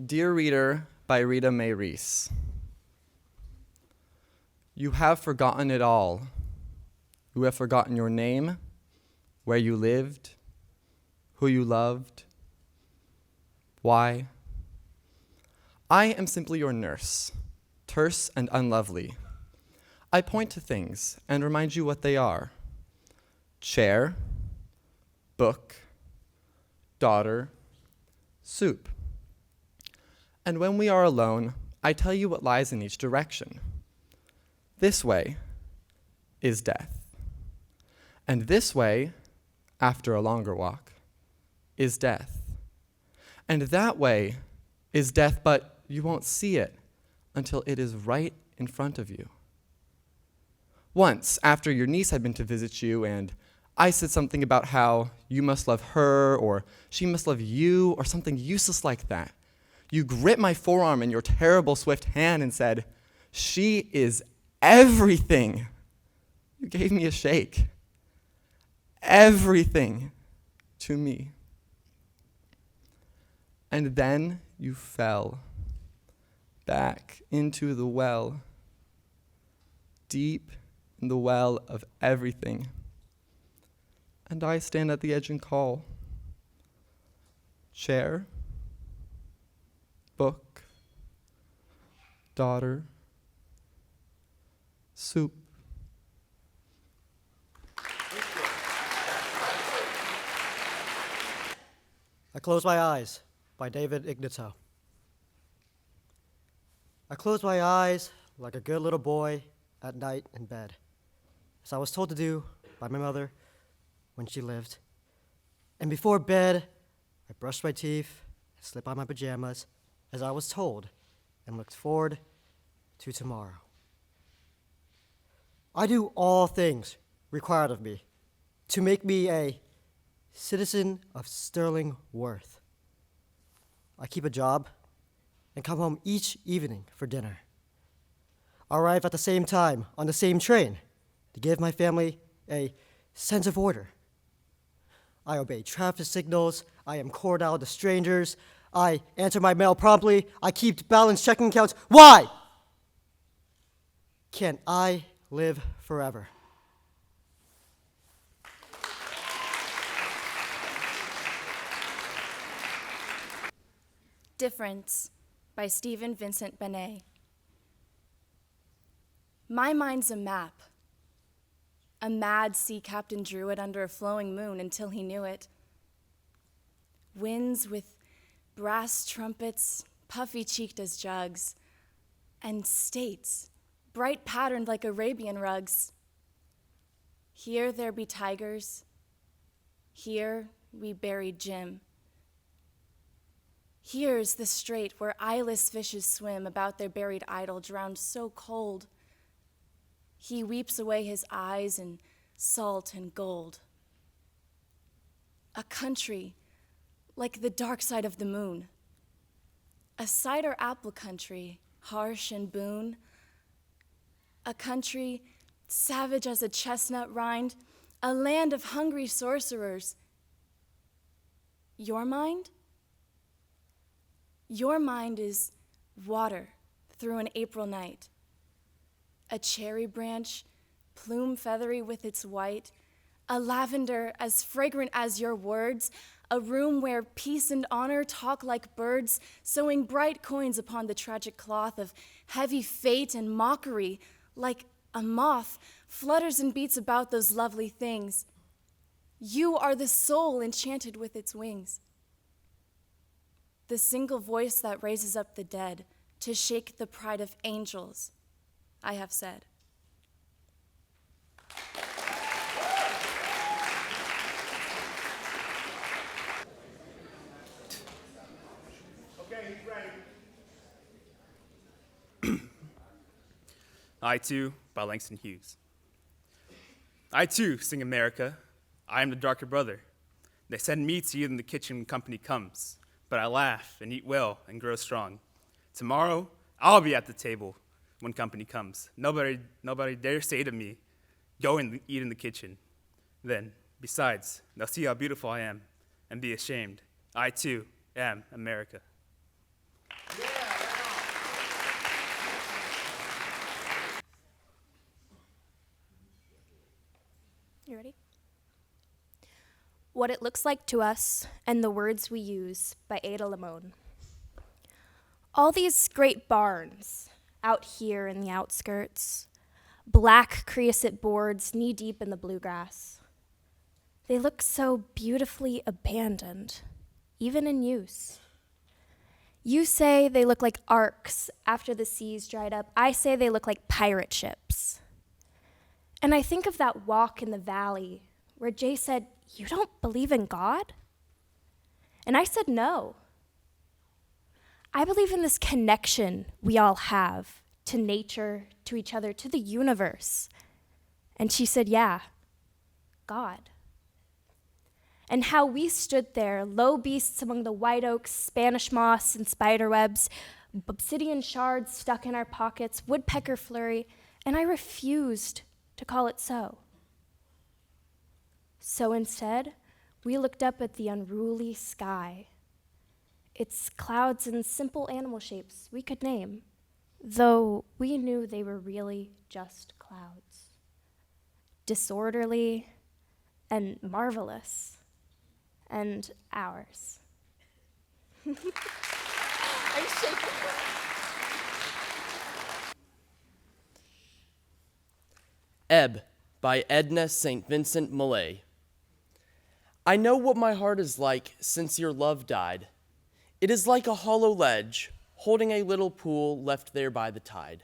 Dear Reader by Rita Mae Reese. You have forgotten it all. You have forgotten your name, where you lived, who you loved, why. I am simply your nurse, terse and unlovely. I point to things and remind you what they are. Chair, book, daughter, soup. And when we are alone, I tell you what lies in each direction. This way is death. And this way, after a longer walk, is death. And that way is death, but you won't see it until it is right in front of you. Once, after your niece had been to visit you, and I said something about how you must love her, or she must love you, or something useless like that, you gripped my forearm in your terrible, swift hand and said, "She is everything." You gave me a shake. Everything to me. And then you fell back into the well, deep in the well of everything. And I stand at the edge and call. Chair, book, daughter, soup. I Close My Eyes by David Ignatow. I close my eyes like a good little boy at night in bed, as I was told to do by my mother when she lived. And before bed, I brushed my teeth and slipped on my pajamas as I was told and looked forward to tomorrow. I do all things required of me to make me a citizen of sterling worth. I keep a job and come home each evening for dinner. I arrive at the same time on the same train to give my family a sense of order. I obey traffic signals. I am cordial to strangers. I answer my mail promptly. I keep balanced checking accounts. Why can't I live forever? Difference by Stephen Vincent Benet. My mind's a map. A mad sea captain drew it under a flowing moon until he knew it. Winds with brass trumpets, puffy-cheeked as jugs, and states, bright patterned like Arabian rugs. Here there be tigers. Here we buried Jim. Here's the strait where eyeless fishes swim about their buried idol, drowned so cold. He weeps away his eyes in salt and gold. A country like the dark side of the moon. A cider apple country, harsh and boon. A country savage as a chestnut rind. A land of hungry sorcerers. Your mind? Your mind is water through an April night. A cherry branch, plume feathery with its white, a lavender as fragrant as your words, a room where peace and honor talk like birds, sewing bright coins upon the tragic cloth of heavy fate and mockery, like a moth flutters and beats about those lovely things. You are the soul enchanted with its wings. The single voice that raises up the dead to shake the pride of angels, I have said. Okay, he's ready. I Too by Langston Hughes. I too sing America. I am the darker brother. They send me to you in the kitchen when company comes, but I laugh and eat well and grow strong. Tomorrow, I'll be at the table when company comes. Nobody dare say to me, go and eat in the kitchen. Then, besides, they'll see how beautiful I am and be ashamed. I too am America. What It Looks Like to Us and the Words We Use by Ada Limon. All these great barns out here in the outskirts, black creosote boards knee-deep in the bluegrass. They look so beautifully abandoned, even in use. You say they look like arks after the seas dried up. I say they look like pirate ships. And I think of that walk in the valley where Jay said, "You don't believe in God?" And I said, "No. I believe in this connection we all have to nature, to each other, to the universe." And she said, "Yeah, God." And how we stood there, low beasts among the white oaks, Spanish moss and spider webs, obsidian shards stuck in our pockets, woodpecker flurry, and I refused to call it so. So instead, we looked up at the unruly sky. Its clouds and simple animal shapes we could name, though we knew they were really just clouds. Disorderly and marvelous, and ours. I'm shaking. Ebb by Edna St. Vincent Millay. I know what my heart is like since your love died. It is like a hollow ledge, holding a little pool left there by the tide.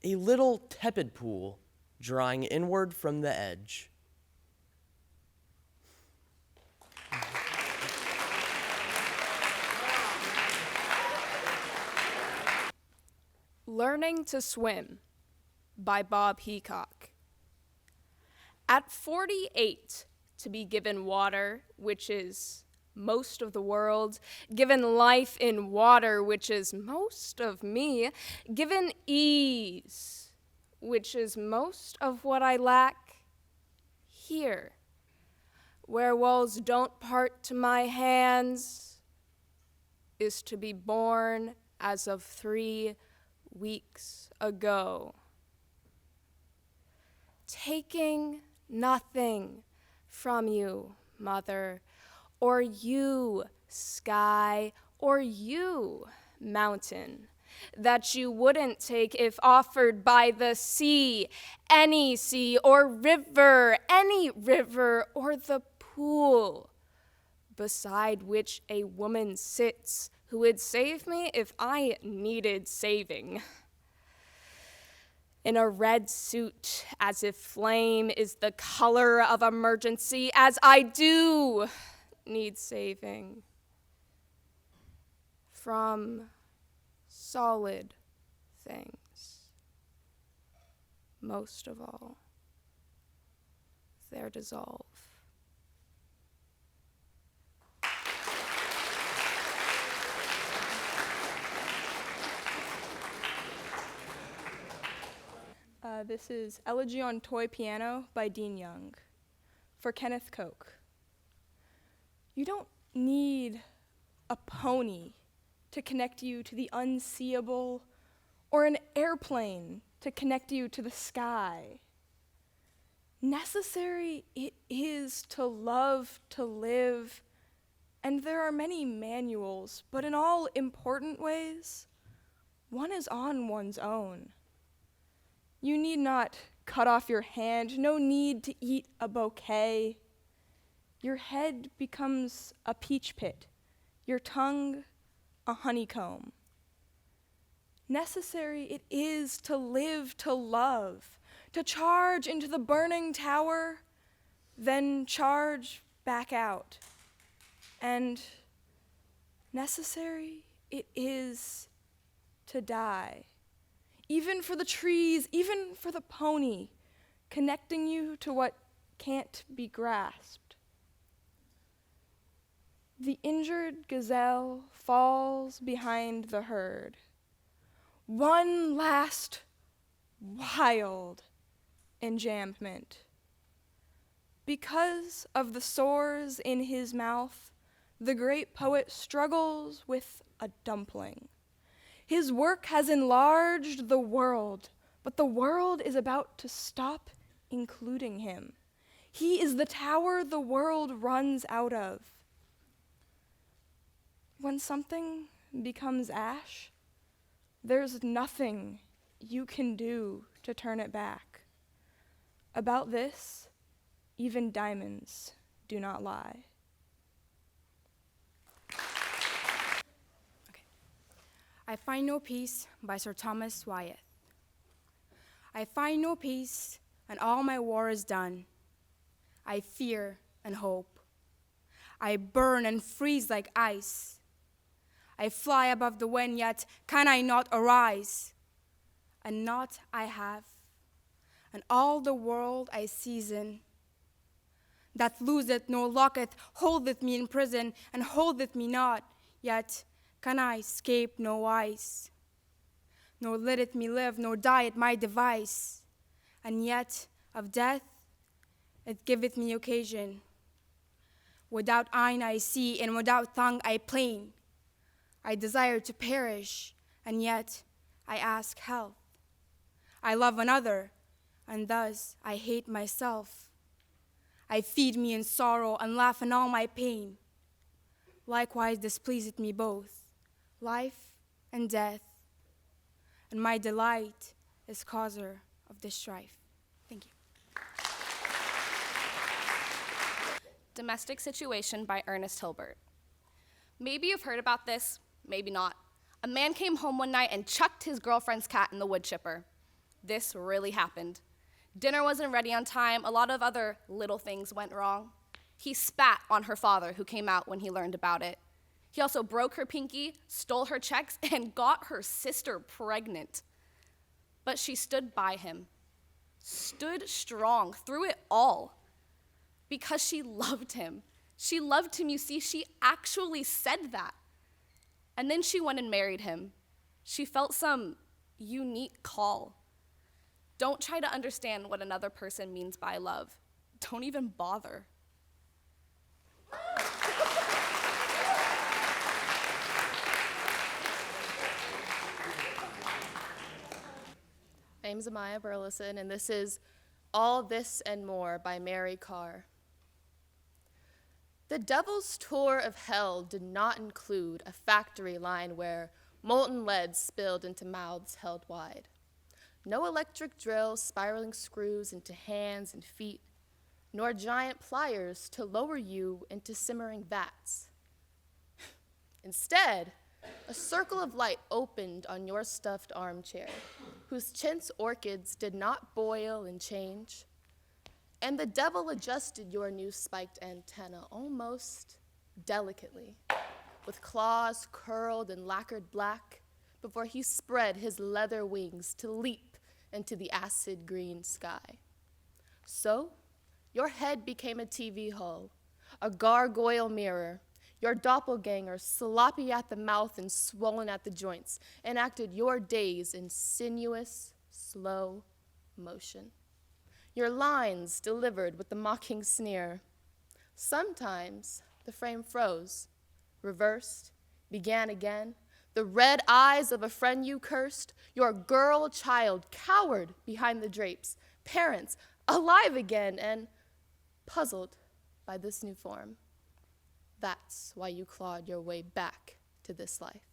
A little tepid pool, drawing inward from the edge. Learning to Swim by Bob Heacock. At 48, to be given water, which is most of the world, given life in water, which is most of me, given ease, which is most of what I lack, here, where walls don't part to my hands, is to be born as of 3 weeks ago. Taking nothing from you, mother, or you, sky, or you, mountain, that you wouldn't take if offered by the sea, any sea, or any river, or the pool, beside which a woman sits who would save me if I needed saving. In a red suit, as if flame is the color of emergency, as I do need saving from solid things. Most of all, their dissolve. This is Elegy on Toy Piano by Dean Young for Kenneth Koch. You don't need a pony to connect you to the unseeable or an airplane to connect you to the sky. Necessary it is to love, to live, and there are many manuals, but in all important ways, one is on one's own. You need not cut off your hand, no need to eat a bouquet. Your head becomes a peach pit, your tongue a honeycomb. Necessary it is to live, to love, to charge into the burning tower, then charge back out. And necessary it is to die. Even for the trees, even for the pony, connecting you to what can't be grasped. The injured gazelle falls behind the herd. One last wild enjambment. Because of the sores in his mouth, the great poet struggles with a dumpling. His work has enlarged the world, but the world is about to stop including him. He is the tower the world runs out of. When something becomes ash, there's nothing you can do to turn it back. About this, even diamonds do not lie. I Find No Peace by Sir Thomas Wyeth. I find no peace, and all my war is done. I fear and hope. I burn and freeze like ice. I fly above the wind, yet can I not arise? And naught I have, and all the world I season, that loseth nor locketh, holdeth me in prison, and holdeth me not, yet can I escape no wise, nor letteth me live, nor die at my device. And yet of death it giveth me occasion. Without eyne I see, and without tongue I plain. I desire to perish, and yet I ask health. I love another, and thus I hate myself. I feed me in sorrow, and laugh in all my pain. Likewise displeaseth me both, life and death, and my delight is causer of this strife. Thank you. Domestic Situation by Ernest Hilbert. Maybe you've heard about this, maybe not. A man came home one night and chucked his girlfriend's cat in the wood chipper. This really happened. Dinner wasn't ready on time. A lot of other little things went wrong. He spat on her father, who came out when he learned about it. He also broke her pinky, stole her checks, and got her sister pregnant. But she stood by him, stood strong through it all, because she loved him. She loved him, you see. She actually said that. And then she went and married him. She felt some unique call. Don't try to understand what another person means by love. Don't even bother. My name is Amaya Burleson, and this is All This and More by Mary Carr. The Devil's Tour of Hell did not include a factory line where molten lead spilled into mouths held wide. No electric drills spiraling screws into hands and feet, nor giant pliers to lower you into simmering vats. Instead, a circle of light opened on your stuffed armchair, whose chintz orchids did not boil and change, and the devil adjusted your new spiked antenna almost delicately, with claws curled and lacquered black, before he spread his leather wings to leap into the acid green sky. So, your head became a TV hull, a gargoyle mirror. Your doppelganger, sloppy at the mouth and swollen at the joints, enacted your days in sinuous, slow motion. Your lines delivered with the mocking sneer. Sometimes the frame froze, reversed, began again. The red eyes of a friend you cursed, your girl child cowered behind the drapes, parents alive again and puzzled by this new form. That's why you clawed your way back to this life.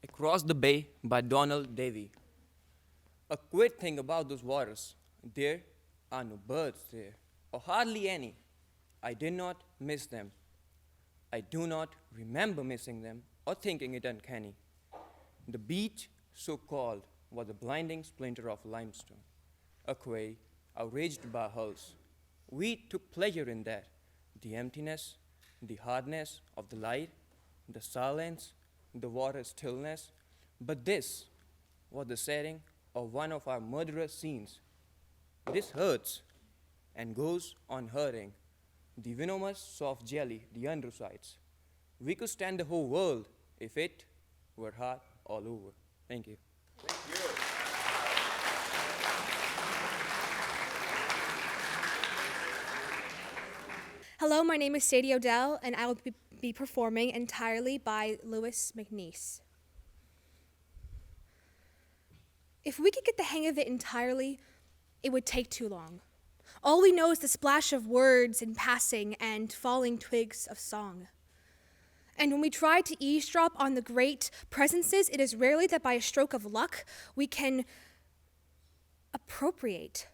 Across the Bay by Donald Davy. A queer thing about those waters, there are no birds there, or hardly any. I did not miss them. I do not remember missing them or thinking it uncanny. The beach, so called, was a blinding splinter of limestone, a quay outraged by hulls. We took pleasure in that, the emptiness, the hardness of the light, the silence, the water stillness. But this was the setting of one of our murderous scenes. This hurts and goes on hurting. The venomous soft jelly, the undersides. We could stand the whole world if it were hot all over. Thank you. Hello, my name is Sadie Odell, and I will be performing entirely by Louis McNeice. If we could get the hang of it entirely, it would take too long. All we know is the splash of words in passing and falling twigs of song. And when we try to eavesdrop on the great presences, it is rarely that by a stroke of luck we can appropriate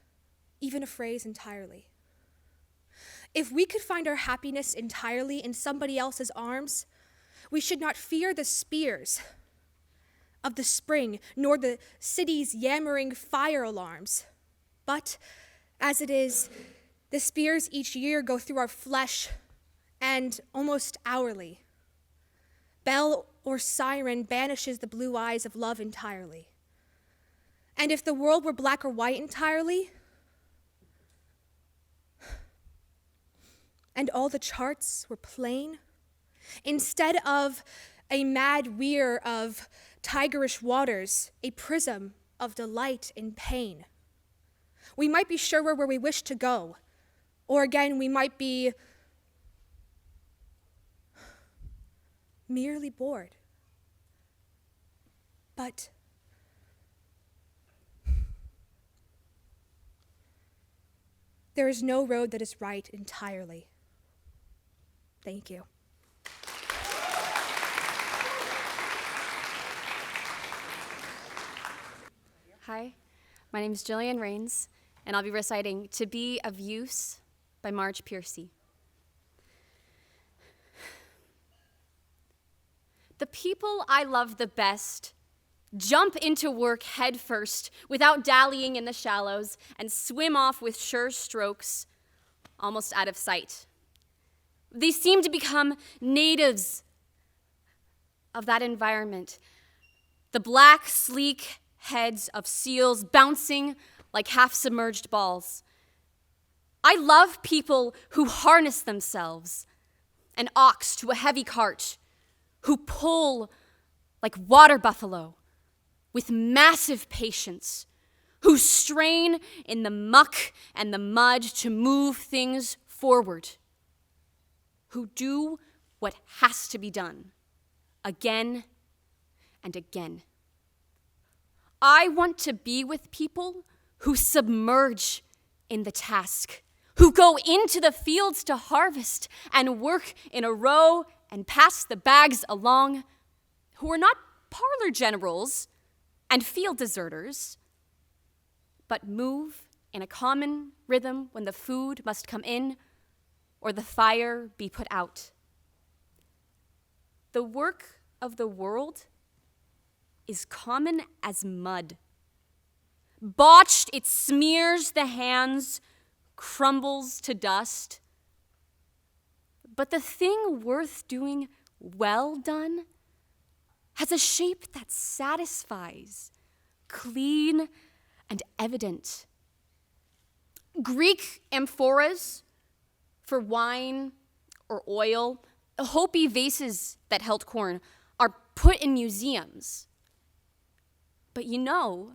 even a phrase entirely. If we could find our happiness entirely in somebody else's arms, we should not fear the spears of the spring, nor the city's yammering fire alarms. But, as it is, the spears each year go through our flesh, and almost hourly. Bell or siren banishes the blue eyes of love entirely. And if the world were black or white entirely, and all the charts were plain, instead of a mad weir of tigerish waters, a prism of delight in pain, we might be surer where we wish to go, or again, we might be merely bored. But there is no road that is right entirely. Thank you. Hi, my name is Jillian Rains, and I'll be reciting To Be of Use by Marge Piercy. The people I love the best jump into work head first without dallying in the shallows and swim off with sure strokes, almost out of sight. They seem to become natives of that environment. The black, sleek heads of seals bouncing like half-submerged balls. I love people who harness themselves, an ox to a heavy cart, who pull like water buffalo with massive patience, who strain in the muck and the mud to move things forward, who do what has to be done again and again. I want to be with people who submerge in the task, who go into the fields to harvest and work in a row and pass the bags along, who are not parlor generals and field deserters, but move in a common rhythm when the food must come in or the fire be put out. The work of the world is common as mud. Botched, it smears the hands, crumbles to dust. But the thing worth doing well done has a shape that satisfies, clean and evident. Greek amphoras for wine or oil, Hopi vases that held corn, are put in museums. But you know,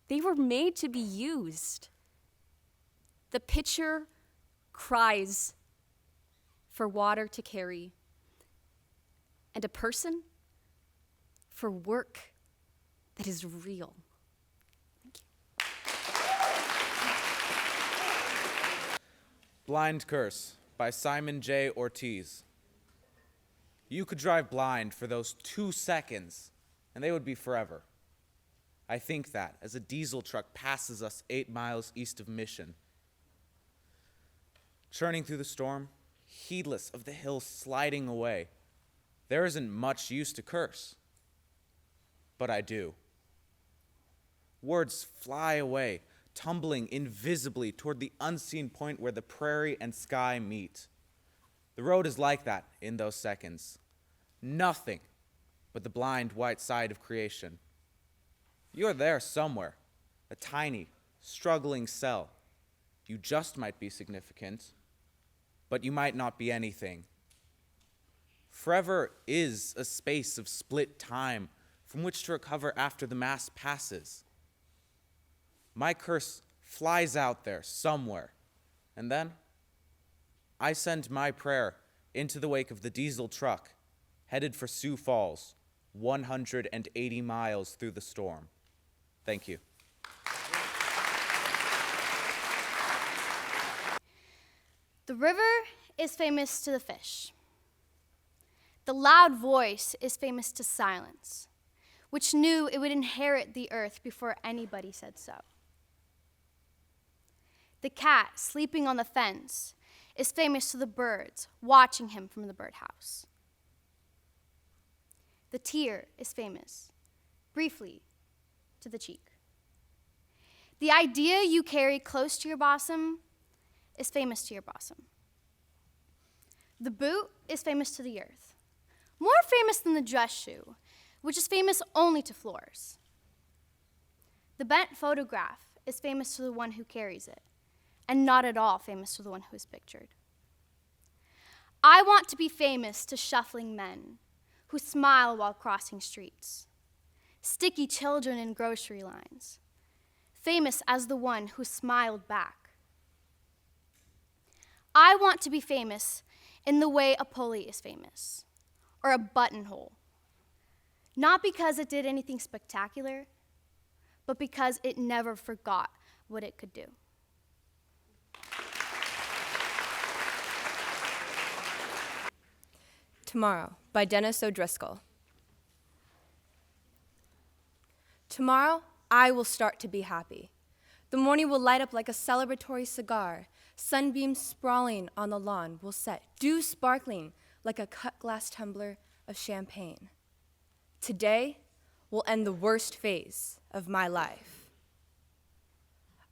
they were made to be used. The pitcher cries for water to carry, and a person for work that is real. Thank you. Blind Curse by Simon J. Ortiz. You could drive blind for those 2 seconds, and they would be forever. I think that as a diesel truck passes us 8 miles east of Mission, churning through the storm, heedless of the hills sliding away, there isn't much use to curse. But I do. Words fly away, tumbling invisibly toward the unseen point where the prairie and sky meet. The road is like that in those seconds. Nothing but the blind white side of creation. You are there somewhere, a tiny, struggling cell. You just might be significant, but you might not be anything. Forever is a space of split time from which to recover after the mass passes. My curse flies out there somewhere, and then I send my prayer into the wake of the diesel truck headed for Sioux Falls, 180 miles through the storm. Thank you. The river is famous to the fish. The loud voice is famous to silence, which knew it would inherit the earth before anybody said so. The cat sleeping on the fence is famous to the birds watching him from the birdhouse. The tear is famous, briefly, to the cheek. The idea you carry close to your bosom is famous to your bosom. The boot is famous to the earth, more famous than the dress shoe, which is famous only to floors. The bent photograph is famous to the one who carries it, and not at all famous to the one who is pictured. I want to be famous to shuffling men who smile while crossing streets, sticky children in grocery lines, famous as the one who smiled back. I want to be famous in the way a pulley is famous, or a buttonhole, not because it did anything spectacular, but because it never forgot what it could do. Tomorrow by Dennis O'Driscoll. Tomorrow, I will start to be happy. The morning will light up like a celebratory cigar. Sunbeams sprawling on the lawn will set, dew sparkling like a cut glass tumbler of champagne. Today will end the worst phase of my life.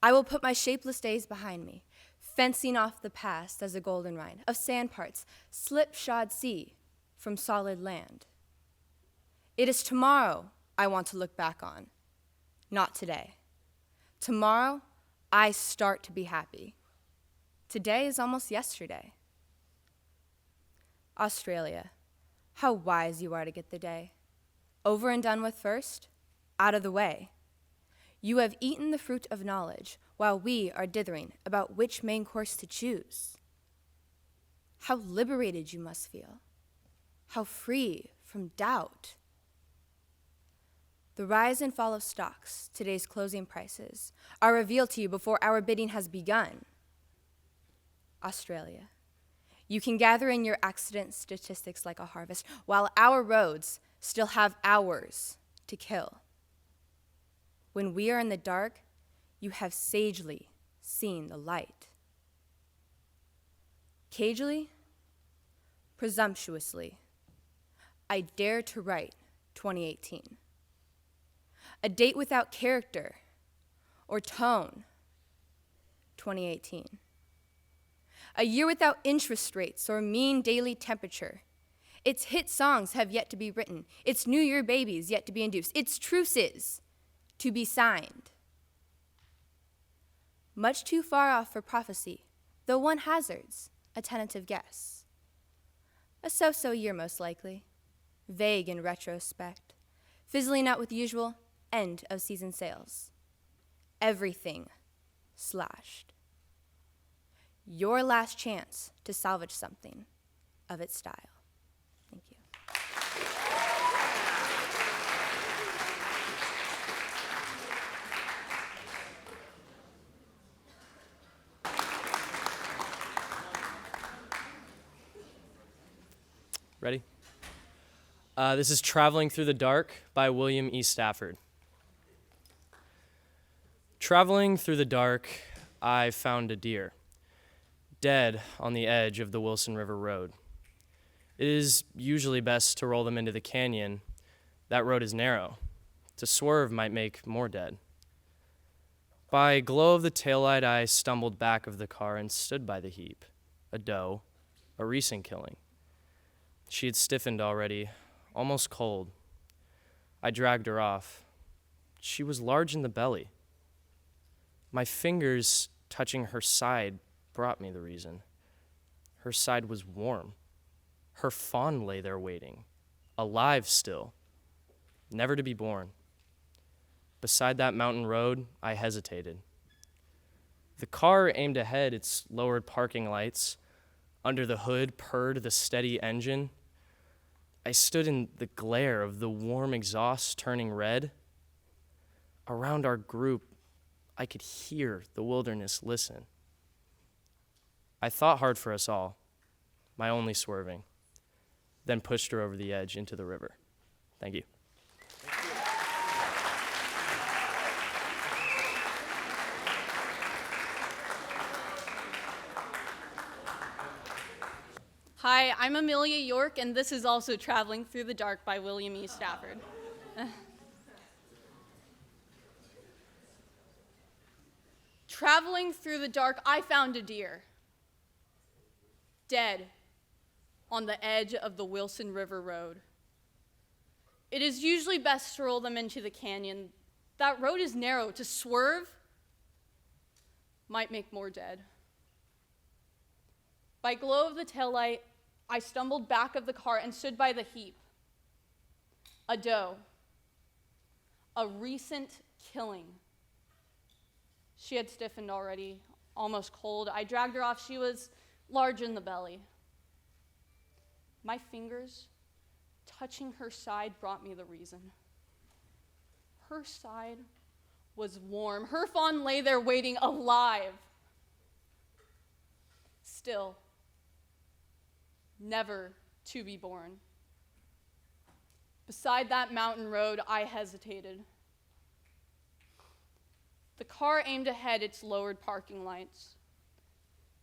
I will put my shapeless days behind me, fencing off the past as a golden rind of sand parts, slipshod sea from solid land. It is tomorrow I want to look back on, not today. Tomorrow, I start to be happy. Today is almost yesterday. Australia, how wise you are to get the day. Over and done with first, out of the way. You have eaten the fruit of knowledge, while we are dithering about which main course to choose. How liberated you must feel. How free from doubt. The rise and fall of stocks, today's closing prices, are revealed to you before our bidding has begun. Australia, you can gather in your accident statistics like a harvest, while our roads still have hours to kill. When we are in the dark, you have sagely seen the light. Cagely, presumptuously, I dare to write 2018. A date without character or tone, 2018. A year without interest rates or mean daily temperature. Its hit songs have yet to be written. Its New Year babies yet to be induced. Its truces to be signed. Much too far off for prophecy, though one hazards a tentative guess. A so-so year most likely, vague in retrospect, fizzling out with usual end of season sales. Everything slashed. Your last chance to salvage something of its style. Thank you. Ready? This is Traveling Through the Dark by William E. Stafford. Traveling through the dark, I found a deer, dead on the edge of the Wilson River Road. It is usually best to roll them into the canyon. That road is narrow. To swerve might make more dead. By glow of the taillight, I stumbled back of the car and stood by the heap, a doe, a recent killing. She had stiffened already, almost cold. I dragged her off. She was large in the belly. My fingers touching her side brought me the reason. Her side was warm. Her fawn lay there waiting, alive still, never to be born. Beside that mountain road, I hesitated. The car aimed ahead its lowered parking lights. Under the hood purred the steady engine. I stood in the glare of the warm exhaust turning red. Around our group, I could hear the wilderness listen. I thought hard for us all, my only swerving, then pushed her over the edge into the river. Thank you. Hi, I'm Amelia York, and this is also Traveling Through the Dark by William E. Stafford. Traveling through the dark, I found a deer, dead on the edge of the Wilson River Road. It is usually best to roll them into the canyon. That road is narrow. To swerve might make more dead. By glow of the taillight, I stumbled back of the car and stood by the heap. A doe. A recent killing. She had stiffened already, almost cold. I dragged her off. She was large in the belly. My fingers touching her side brought me the reason. Her side was warm. Her fawn lay there waiting, alive. Still, never to be born. Beside that mountain road, I hesitated. The car aimed ahead its lowered parking lights.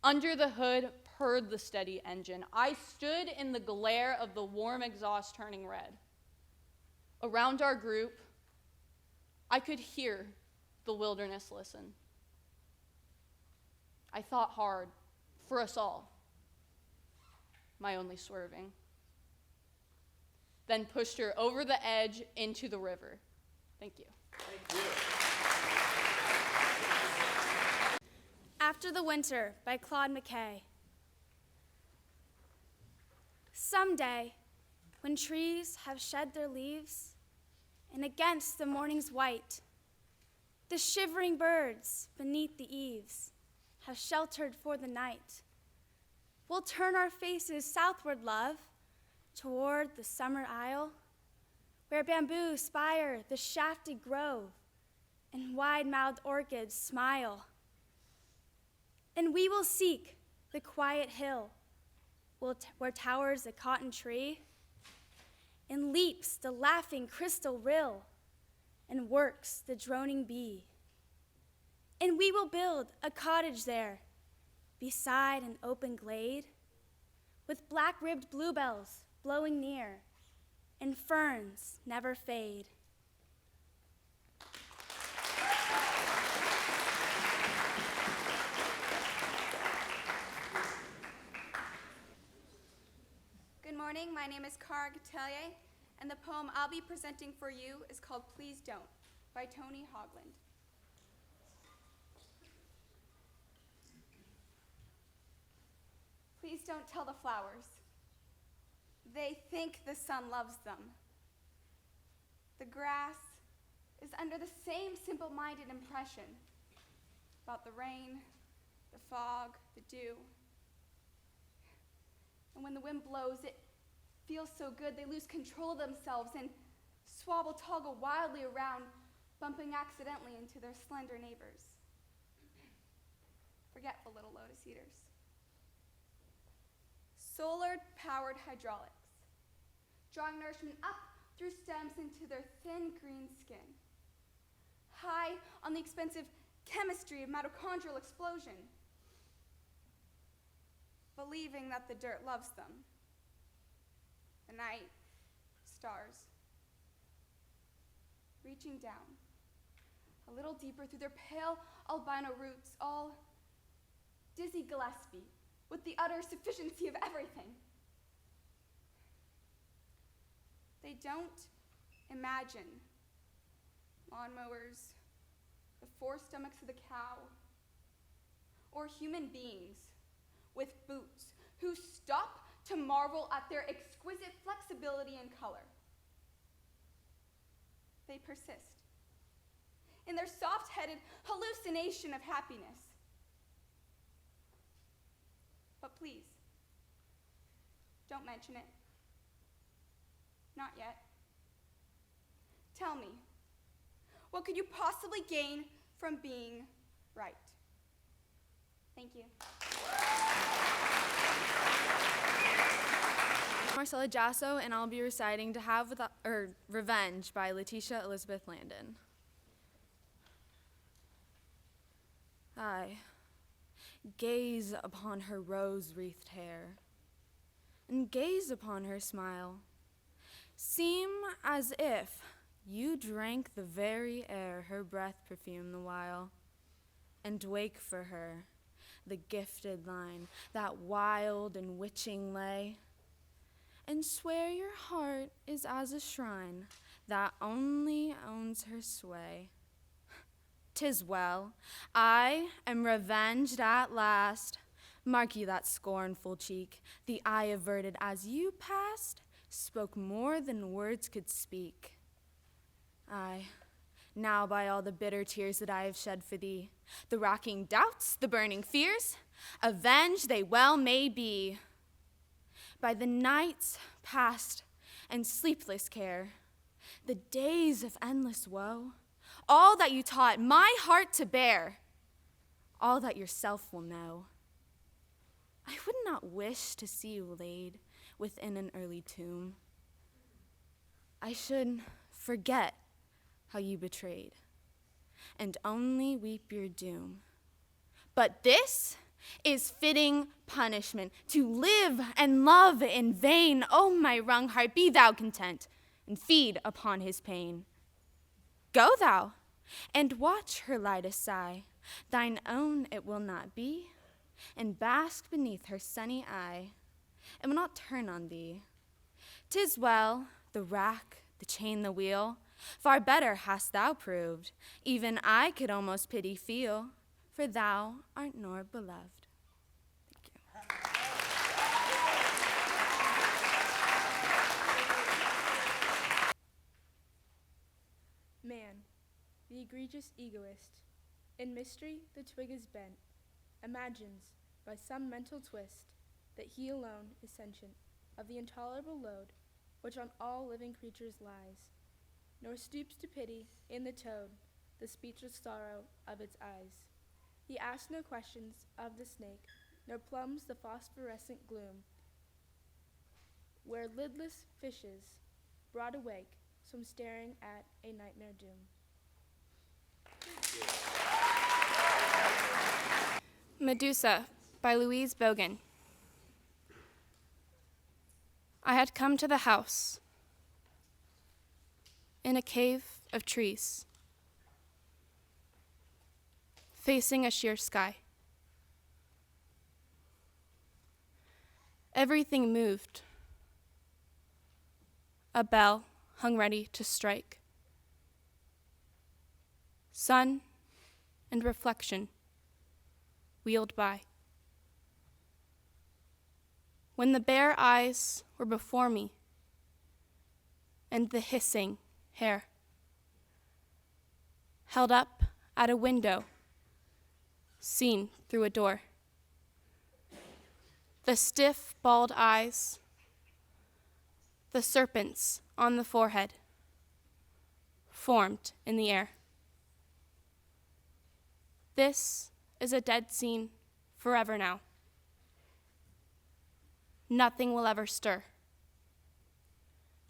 Under the hood purred the steady engine. I stood in the glare of the warm exhaust turning red. Around our group, I could hear the wilderness listen. I thought hard for us all, my only swerving. Then pushed her over the edge into the river. Thank you. Thank you. After the Winter by Claude McKay. Someday, when trees have shed their leaves, and against the morning's white, the shivering birds beneath the eaves have sheltered for the night, we'll turn our faces southward, love, toward the summer isle, where bamboo spire the shafted grove, and wide-mouthed orchids smile. And we will seek the quiet hill where towers a cotton tree, and leaps the laughing crystal rill, and works the droning bee. And we will build a cottage there, beside an open glade, with black-ribbed bluebells blowing near, and ferns never fade. Good morning, my name is Cara Gatelier, and the poem I'll be presenting for you is called Please Don't by Tony Hogland. Please don't tell the flowers. They think the sun loves them. The grass is under the same simple-minded impression about the rain, the fog, the dew. And when the wind blows, it feels so good they lose control of themselves and swabble toggle wildly around, bumping accidentally into their slender neighbors. Forgetful little lotus eaters. Solar-powered hydraulics, drawing nourishment up through stems into their thin green skin. High on the expensive chemistry of mitochondrial explosion, believing that the dirt loves them. The night, stars, reaching down a little deeper through their pale albino roots, all Dizzy Gillespie, with the utter sufficiency of everything. They don't imagine lawnmowers, the four stomachs of the cow, or human beings with boots who stop to marvel at their exquisite flexibility and color. They persist in their soft-headed hallucination of happiness. But please, don't mention it. Not yet. Tell me, What could you possibly gain from being right? Thank you. Marcella Jasso, and I'll be reciting To Have Without, Revenge by Letitia Elizabeth Landon. I gaze upon her rose-wreathed hair, and gaze upon her smile, seem as if you drank the very air her breath perfumed the while, and wake for her the gifted line, that wild and witching lay, and swear your heart is as a shrine that only owns her sway. 'Tis well, I am revenged at last. Mark you that scornful cheek, the eye averted as you passed, spoke more than words could speak. Aye, now by all the bitter tears that I have shed for thee, the racking doubts, the burning fears, avenged they well may be. By the nights past and sleepless care, the days of endless woe, all that you taught my heart to bear, all that yourself will know. I would not wish to see you laid within an early tomb. I should forget how you betrayed, and only weep your doom. But this is fitting punishment, to live and love in vain. O my wrung heart, be thou content, and feed upon his pain. Go thou, and watch her lightest sigh, thine own it will not be, and bask beneath her sunny eye, it will not turn on thee. 'Tis well, the rack, the chain, the wheel, far better hast thou proved, even I could almost pity feel, for thou art nor beloved. Thank you. Man, the egregious egoist, in mystery the twig is bent, imagines by some mental twist that he alone is sentient of the intolerable load which on all living creatures lies, nor stoops to pity in the toad the speechless sorrow of its eyes. He asks no questions of the snake, nor plumbs the phosphorescent gloom, where lidless fishes, broad awake, swim staring at a nightmare doom. Medusa by Louise Bogan. I had come to the house in a cave of trees, facing a sheer sky. Everything moved. A bell hung ready to strike. Sun and reflection wheeled by. When the bare eyes were before me, and the hissing hair held up at a window seen through a door, the stiff, bald eyes, the serpents on the forehead formed in the air. This is a dead scene forever now. Nothing will ever stir.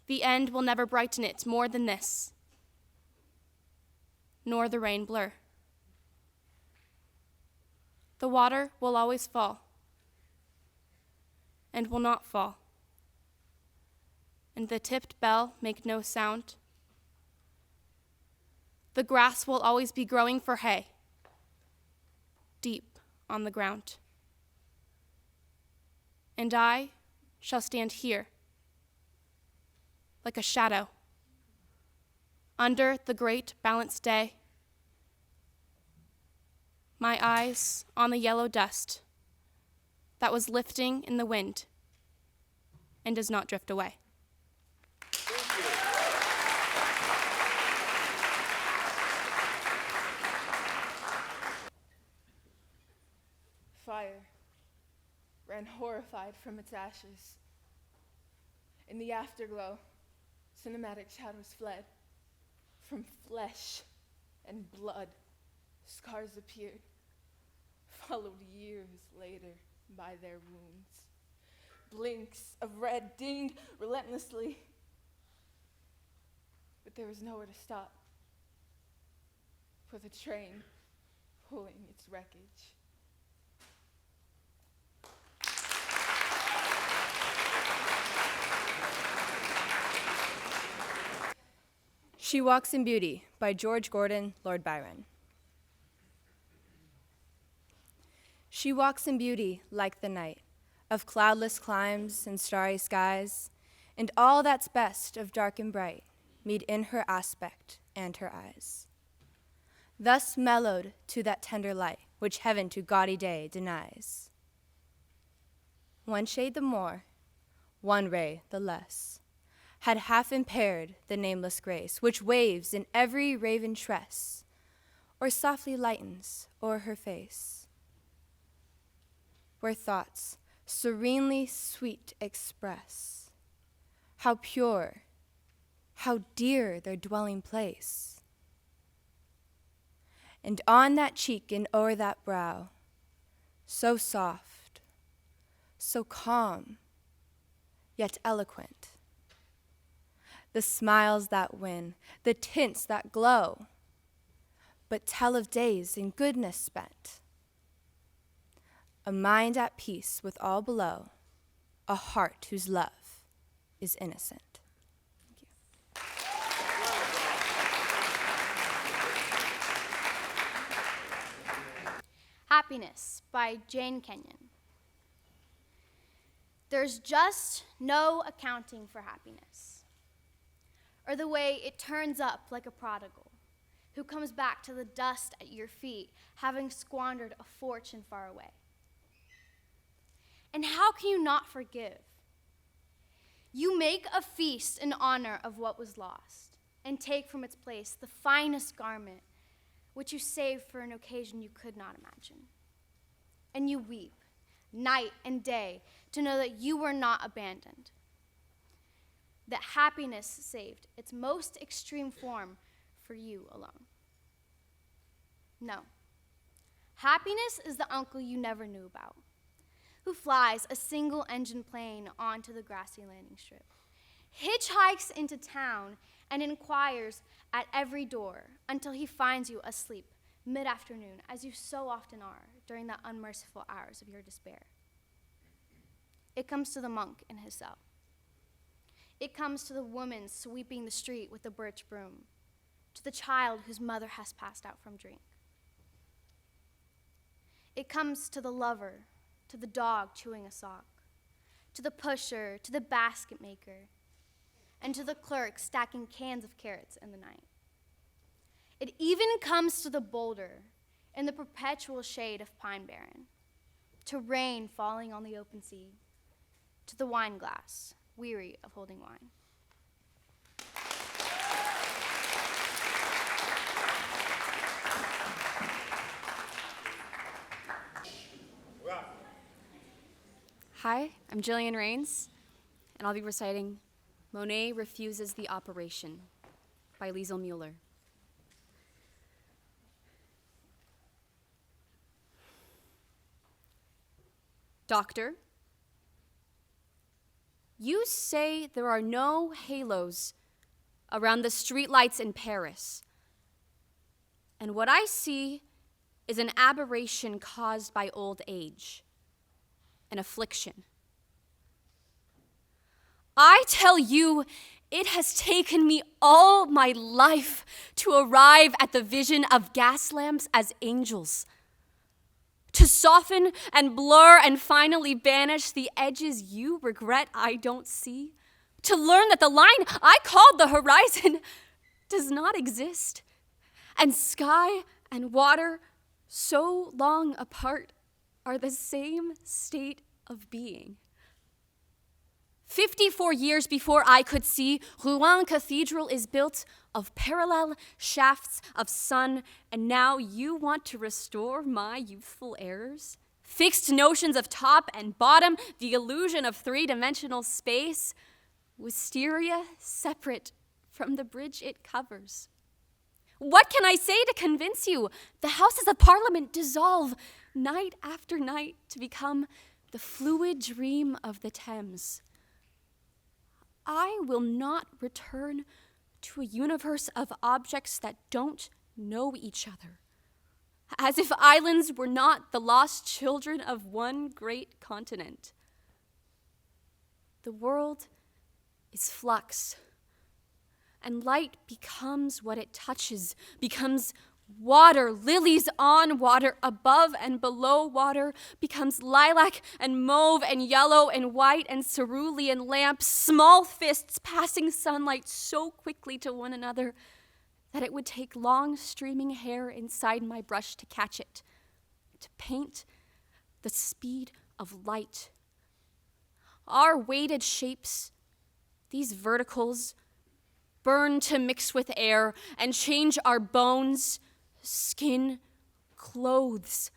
The end will never brighten it more than this, nor the rain blur. The water will always fall, and will not fall, and the tipped bell make no sound. The grass will always be growing for hay, deep on the ground. And I shall stand here, like a shadow, under the great balanced day, my eyes on the yellow dust that was lifting in the wind and does not drift away. Fire ran horrified from its ashes. In the afterglow, cinematic shadows fled from flesh and blood. Scars appeared, followed years later by their wounds. Blinks of red dinged relentlessly, but there was nowhere to stop for the train pulling its wreckage. She Walks in Beauty by George Gordon, Lord Byron. She walks in beauty like the night, of cloudless climes and starry skies, and all that's best of dark and bright meet in her aspect and her eyes. Thus mellowed to that tender light which heaven to gaudy day denies. One shade the more, one ray the less, had half impaired the nameless grace which waves in every raven tress, or softly lightens o'er her face, where thoughts serenely sweet express how pure, how dear their dwelling place. And on that cheek and o'er that brow, so soft, so calm, yet eloquent, the smiles that win, the tints that glow, but tell of days in goodness spent, a mind at peace with all below, a heart whose love is innocent. Happiness by Jane Kenyon. There's just no accounting for happiness, or the way it turns up like a prodigal who comes back to the dust at your feet, having squandered a fortune far away. And how can you not forgive? You make a feast in honor of what was lost, and take from its place the finest garment, which you saved for an occasion you could not imagine. And you weep night and day to know that you were not abandoned, that happiness saved its most extreme form for you alone. No, happiness is the uncle you never knew about, who flies a single-engine plane onto the grassy landing strip, hitchhikes into town, and inquires at every door until he finds you asleep mid-afternoon, as you so often are during the unmerciful hours of your despair. It comes to the monk in his cell. It comes to the woman sweeping the street with the birch broom, to the child whose mother has passed out from drink. It comes to the lover, to the dog chewing a sock, to the pusher, to the basket maker, and to the clerk stacking cans of carrots in the night. It even comes to the boulder in the perpetual shade of Pine Barren, to rain falling on the open sea, to the wine glass, weary of holding wine. Hi, I'm Jillian Rains, and I'll be reciting Monet Refuses the Operation by Liesl Mueller. Doctor, you say there are no halos around the streetlights in Paris, and what I see is an aberration caused by old age, an affliction. I tell you, it has taken me all my life to arrive at the vision of gas lamps as angels, to soften and blur and finally banish the edges you regret I don't see, to learn that the line I called the horizon does not exist, and sky and water so long apart are the same state of being. 54 years before I could see, Rouen Cathedral is built of parallel shafts of sun, and now you want to restore my youthful errors? Fixed notions of top and bottom, the illusion of three-dimensional space, wisteria separate from the bridge it covers. What can I say to convince you? The Houses of Parliament dissolve night after night to become the fluid dream of the Thames. I will not return to a universe of objects that don't know each other, as if islands were not the lost children of one great continent. The world is flux, and light becomes what it touches, becomes water, lilies on water, above and below water, becomes lilac and mauve and yellow and white and cerulean lamps, small fists passing sunlight so quickly to one another that it would take long streaming hair inside my brush to catch it, to paint the speed of light. Our weighted shapes, these verticals, burn to mix with air and change our bones, skin, clothes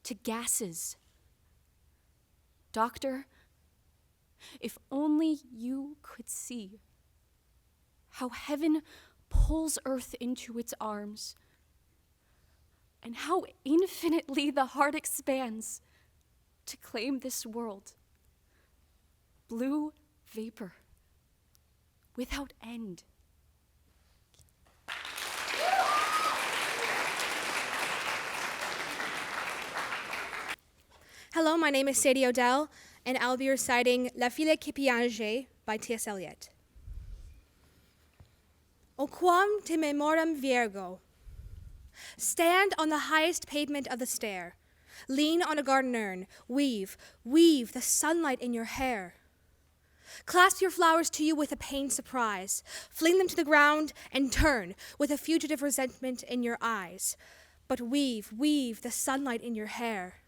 to gases. Doctor, if only you could see how heaven pulls earth into its arms, and how infinitely the heart expands to claim this world. Blue vapor without end. Hello, my name is Sadie Odell, and I'll be reciting La Fille qui piange by T.S. Eliot. O quam te memorem virgo. Stand on the highest pavement of the stair. Lean on a garden urn. Weave the sunlight in your hair. Clasp your flowers to you with a pained surprise. Fling them to the ground and turn with a fugitive resentment in your eyes. But weave the sunlight in your hair.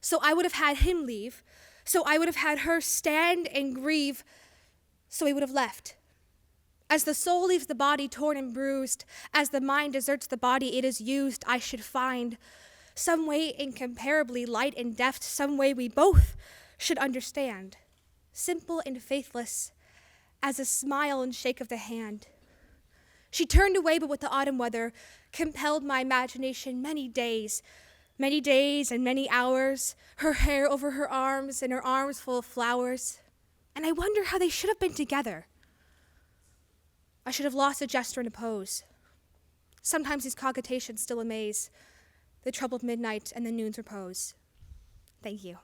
So I would have had him leave. So I would have had her stand and grieve. So he would have left. As the soul leaves the body torn and bruised, as the mind deserts the body it is used, I should find some way incomparably light and deft, some way we both should understand. Simple and faithless as a smile and shake of the hand. She turned away, but with the autumn weather compelled my imagination many days and many hours, her hair over her arms and her arms full of flowers. And I wonder how they should have been together. I should have lost a gesture and a pose. Sometimes these cogitations still amaze the troubled midnight and the noon's repose. Thank you.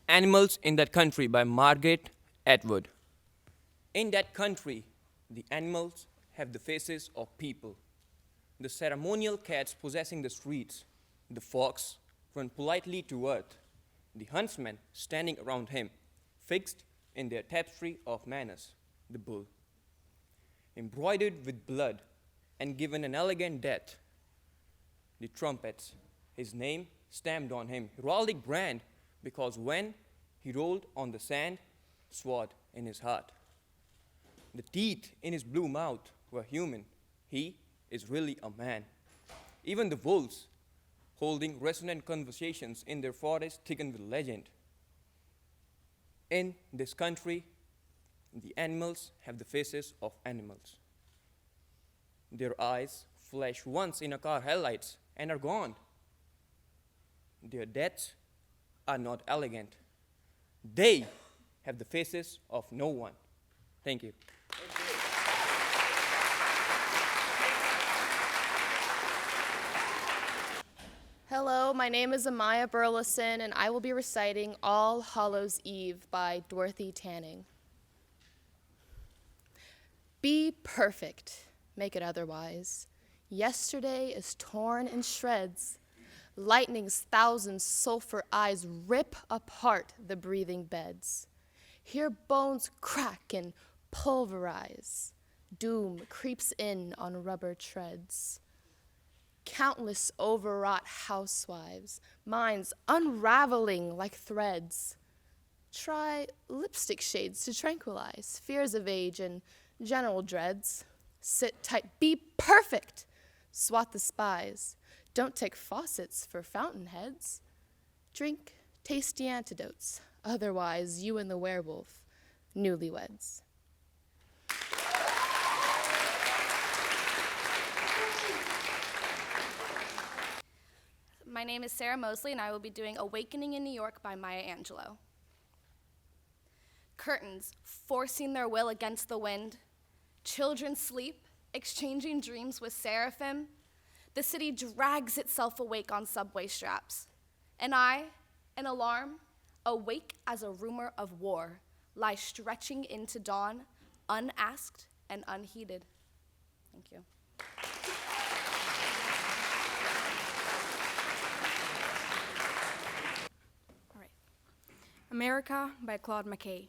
Animals in That Country by Margaret Atwood. In that country, the animals have the faces of people. The ceremonial cats possessing the streets, the fox run politely to earth, the huntsmen standing around him, fixed in their tapestry of manners, the bull. Embroidered with blood and given an elegant death, the trumpets, his name stamped on him, heraldic brand, because when he rolled on the sand, sword in his heart. The teeth in his blue mouth were human. He is really a man. Even the wolves, holding resonant conversations in their forests thickened with legend. In this country, the animals have the faces of animals. Their eyes flash once in a car headlights and are gone. Their deaths are not elegant. They have the faces of no one. Thank you. Hello, my name is Amaya Burleson, and I will be reciting All Hallows Eve by Dorothy Tanning. Be perfect, make it otherwise. Yesterday is torn in shreds. Lightning's thousand sulfur eyes rip apart the breathing beds. Hear bones crack and pulverize. Doom creeps in on rubber treads. Countless overwrought housewives, minds unraveling like threads. Try lipstick shades to tranquilize fears of age and general dreads. Sit tight, be perfect, swat the spies. Don't take faucets for fountainheads. Drink tasty antidotes, otherwise you and the werewolf Newlyweds. My name is Sarah Mosley, and I will be doing Awakening in New York by Maya Angelou. Curtains forcing their will against the wind. Children sleep, exchanging dreams with seraphim. The city drags itself awake on subway straps. And I, an alarm, awake as a rumor of war, lie stretching into dawn, unasked and unheeded. Thank you. America by Claude McKay.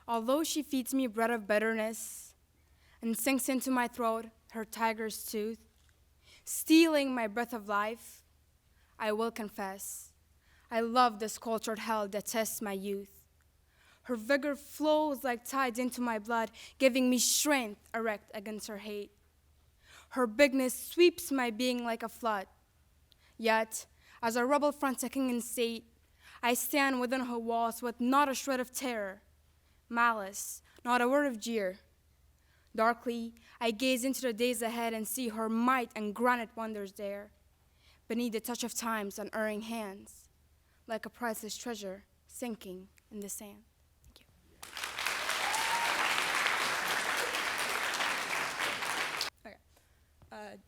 Although she feeds me bread of bitterness and sinks into my throat her tiger's tooth, stealing my breath of life, I will confess, I love this cultured hell that tests my youth. Her vigor flows like tides into my blood, giving me strength erect against her hate. Her bigness sweeps my being like a flood. Yet, as a rebel franticking in state, I stand within her walls with not a shred of terror, malice, not a word of jeer. Darkly, I gaze into the days ahead and see her might and granite wonders there, beneath the touch of time's unerring hands, like a priceless treasure sinking in the sand.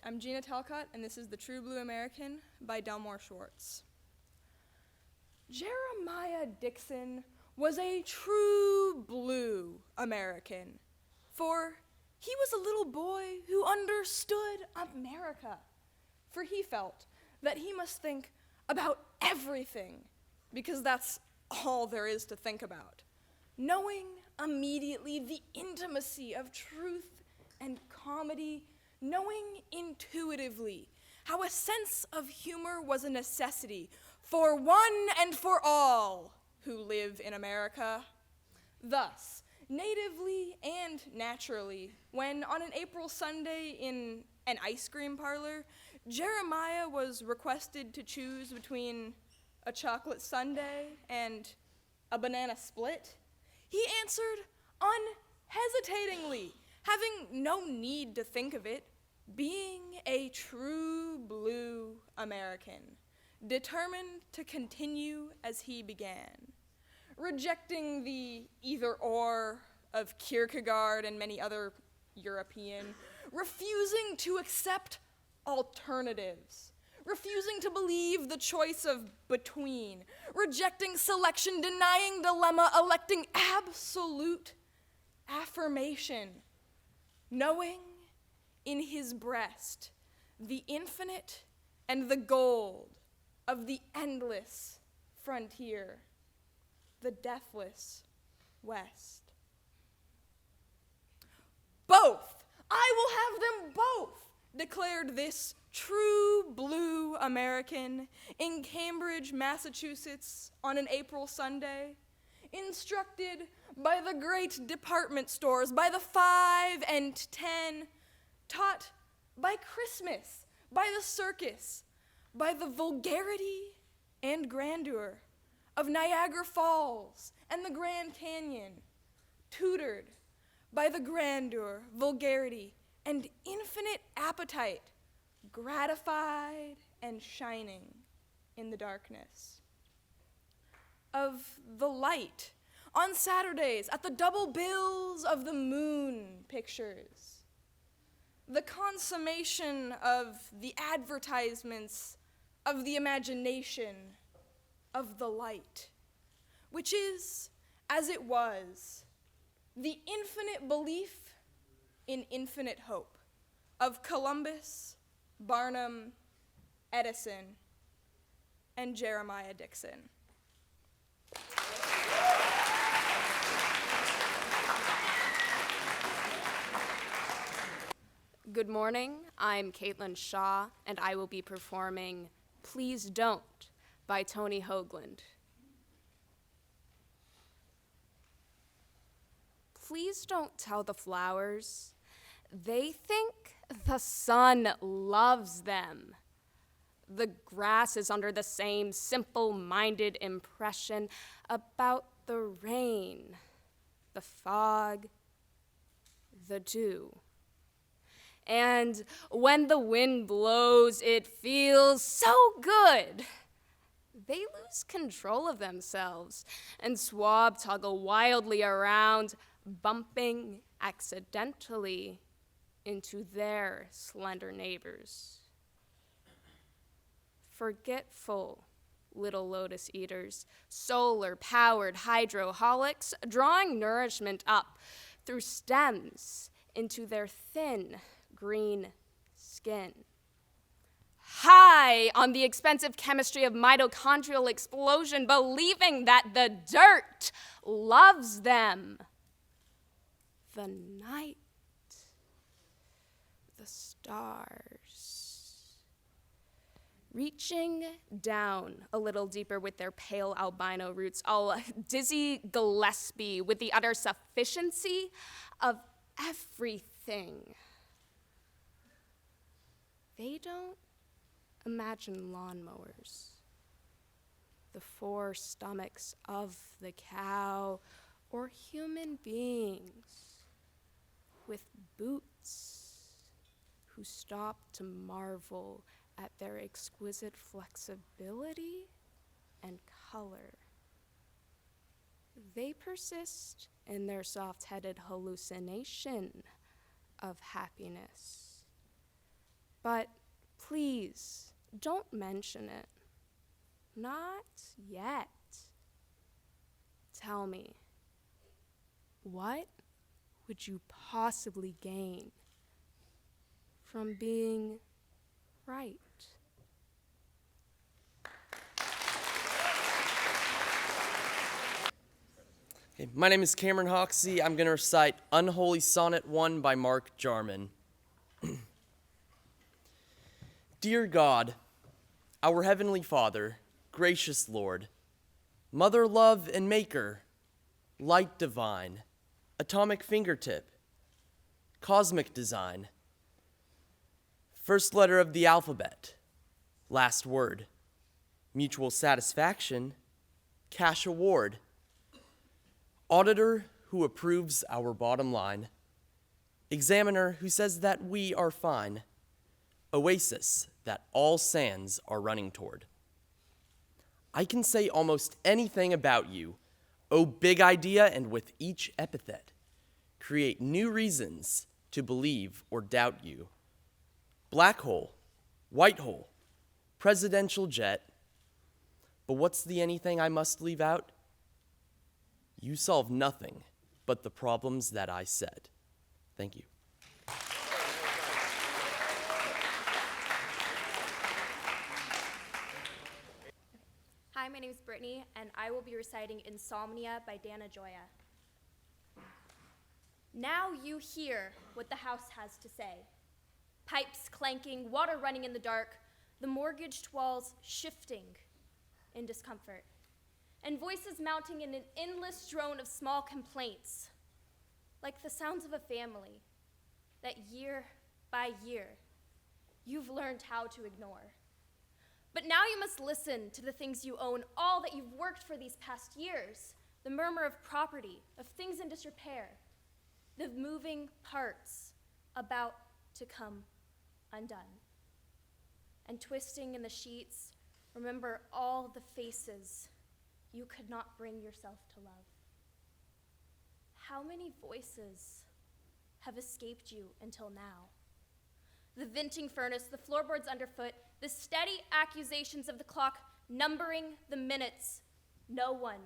I'm Gina Talcott, and this is The True Blue American by Delmore Schwartz. Jeremiah Dixon was a true blue American, for he was a little boy who understood America, for he felt that he must think about everything, because that's all there is to think about, knowing immediately the intimacy of truth and comedy, knowing intuitively how a sense of humor was a necessity for one and for all who live in America. Thus, natively and naturally, when on an April Sunday in an ice cream parlor, Jeremiah was requested to choose between a chocolate sundae and a banana split, he answered unhesitatingly, having no need to think of it, being a true blue American, determined to continue as he began, rejecting the either-or of Kierkegaard and many other European, refusing to accept alternatives, refusing to believe the choice of between, rejecting selection, denying dilemma, electing absolute affirmation, knowing in his breast the infinite and the gold of the endless frontier, the deathless West. Both! I will have them both! Declared this true blue American in Cambridge, Massachusetts on an April Sunday, instructed by the great department stores, by the 5 and 10, taught by Christmas, by the circus, by the vulgarity and grandeur of Niagara Falls and the Grand Canyon, tutored by the grandeur, vulgarity, and infinite appetite, gratified and shining in the darkness. Of the light on Saturdays at the double bills of the moon pictures, the consummation of the advertisements of the imagination of the light, which is, as it was, the infinite belief in infinite hope of Columbus, Barnum, Edison, and Jeremiah Dixon. Good morning, I'm Caitlin Shaw, and I will be performing Please Don't by Tony Hoagland. Please don't tell the flowers. They think the sun loves them. The grass is under the same simple-minded impression about the rain. the fog, the dew. And when the wind blows, it feels so good. They lose control of themselves and swab toggle wildly around, bumping accidentally into their slender neighbors. Forgetful little lotus eaters, solar-powered hydroholics, drawing nourishment up through stems into their thin green skin. High on the expensive chemistry of mitochondrial explosion, believing that the dirt loves them. The night, the stars, reaching down a little deeper with their pale albino roots, all Dizzy Gillespie with the utter sufficiency of everything. They don't imagine lawnmowers, the four stomachs of the cow, or human beings with boots who stop to marvel at their exquisite flexibility and color. They persist in their soft-headed hallucination of happiness. But please, don't mention it. Not yet. Tell me, what would you possibly gain from being right? Hey, my name is Cameron Hoxie. I'm going to recite Unholy Sonnet 1 by Mark Jarman. Dear God, our Heavenly Father, gracious Lord, Mother Love and Maker, Light Divine, Atomic Fingertip, Cosmic Design, first letter of the alphabet, last word, Mutual Satisfaction, Cash Award, Auditor who approves our bottom line, Examiner who says that we are fine, Oasis that all sands are running toward. I can say almost anything about you, oh big idea, and with each epithet, create new reasons to believe or doubt you. Black hole, white hole, presidential jet. But what's the anything I must leave out? You solve nothing but the problems that I said. Thank you. Hi, my name is Brittany, and I will be reciting Insomnia by Dana Gioia. Now you hear what the house has to say. Pipes clanking, water running in the dark, the mortgaged walls shifting in discomfort, and voices mounting in an endless drone of small complaints, like the sounds of a family that year by year you've learned how to ignore. But now you must listen to the things you own, all that you've worked for these past years, the murmur of property, of things in disrepair, the moving parts about to come undone. And twisting in the sheets, remember all the faces you could not bring yourself to love. How many voices have escaped you until now? The venting furnace, the floorboards underfoot, the steady accusations of the clock numbering the minutes no one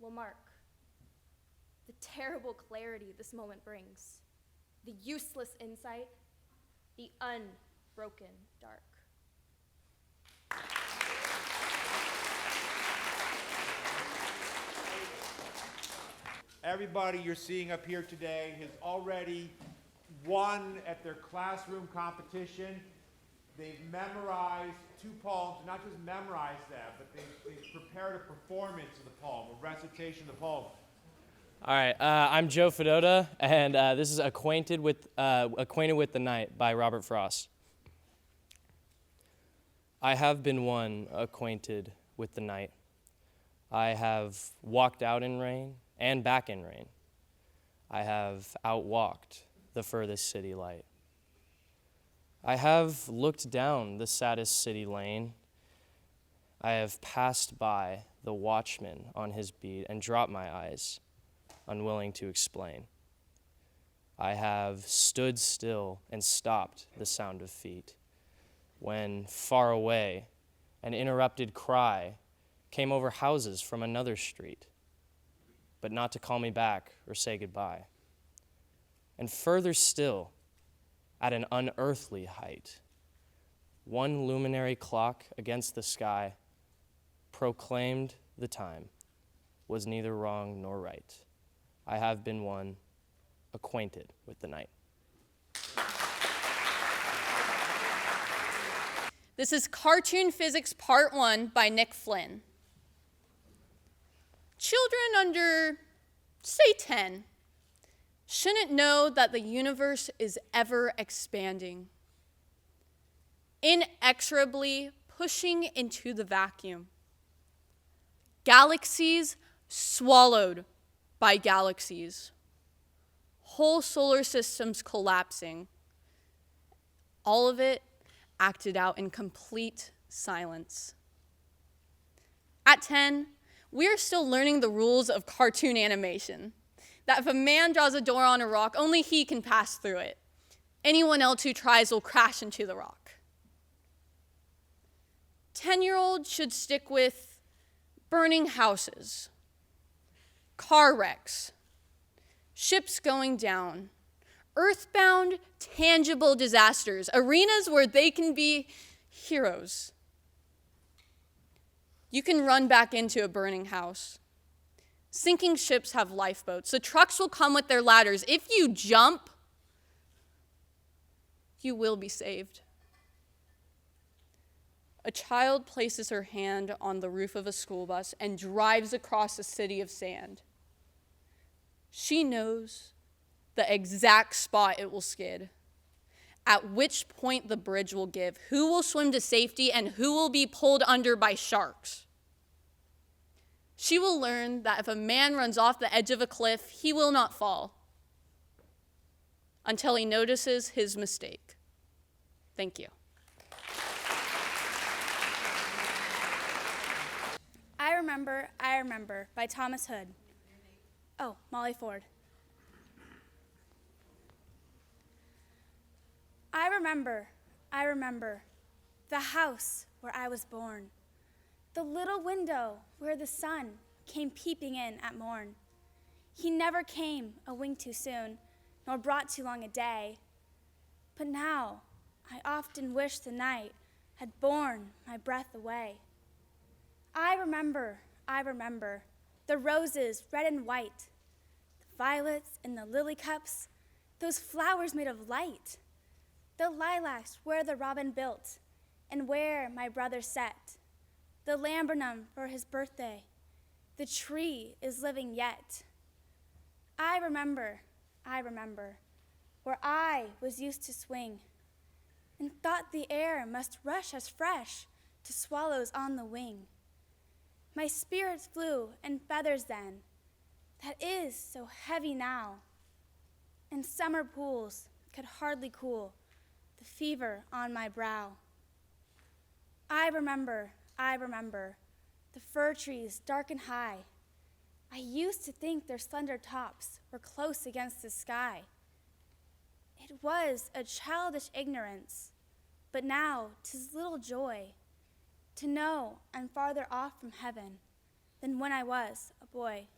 will mark. The terrible clarity this moment brings, the useless insight, the unbroken dark. Everybody you're seeing up here today has already won at their classroom competition. They've memorized 2 poems, not just memorized them, but they've prepared a performance of the poem, a recitation of the poem. All right, I'm Joe Fedota, and this is Acquainted with the Night by Robert Frost. I have been one acquainted with the night. I have walked out in rain and back in rain. I have outwalked the furthest city light. I have looked down the saddest city lane. I have passed by the watchman on his beat and dropped my eyes, unwilling to explain. I have stood still and stopped the sound of feet, when far away an interrupted cry came over houses from another street, but not to call me back or say goodbye. And further still, at an unearthly height, one luminary clock against the sky proclaimed the time was neither wrong nor right. I have been one acquainted with the night. This is Cartoon Physics Part 1 by Nick Flynn. Children under, say, 10 shouldn't know that the universe is ever expanding, inexorably pushing into the vacuum. Galaxies swallowed by galaxies. Whole solar systems collapsing. All of it acted out in complete silence. At 10, we are still learning the rules of cartoon animation. That if a man draws a door on a rock, only he can pass through it. Anyone else who tries will crash into the rock. 10-year-olds should stick with burning houses, car wrecks, ships going down, earthbound, tangible disasters, arenas where they can be heroes. You can run back into a burning house. Sinking ships have lifeboats. The trucks will come with their ladders. If you jump, you will be saved. A child places her hand on the roof of a school bus and drives across a city of sand. She knows the exact spot it will skid, at which point the bridge will give, who will swim to safety, and who will be pulled under by sharks. She will learn that if a man runs off the edge of a cliff, he will not fall until he notices his mistake. Thank you. I Remember by Thomas Hood. Oh, Molly Ford. I remember the house where I was born, the little window where the sun came peeping in at morn. He never came a wink too soon, nor brought too long a day. But now I often wish the night had borne my breath away. I remember the roses red and white, the violets in the lily cups, those flowers made of light, the lilacs where the robin built and where my brother sat, the laburnum for his birthday, the tree is living yet. I remember where I was used to swing and thought the air must rush as fresh to swallows on the wing. My spirits flew in feathers then, that is so heavy now, and summer pools could hardly cool the fever on my brow. I remember the fir trees dark and high. I used to think their slender tops were close against the sky. It was a childish ignorance, but now 'tis little joy to know I'm farther off from heaven than when I was a boy.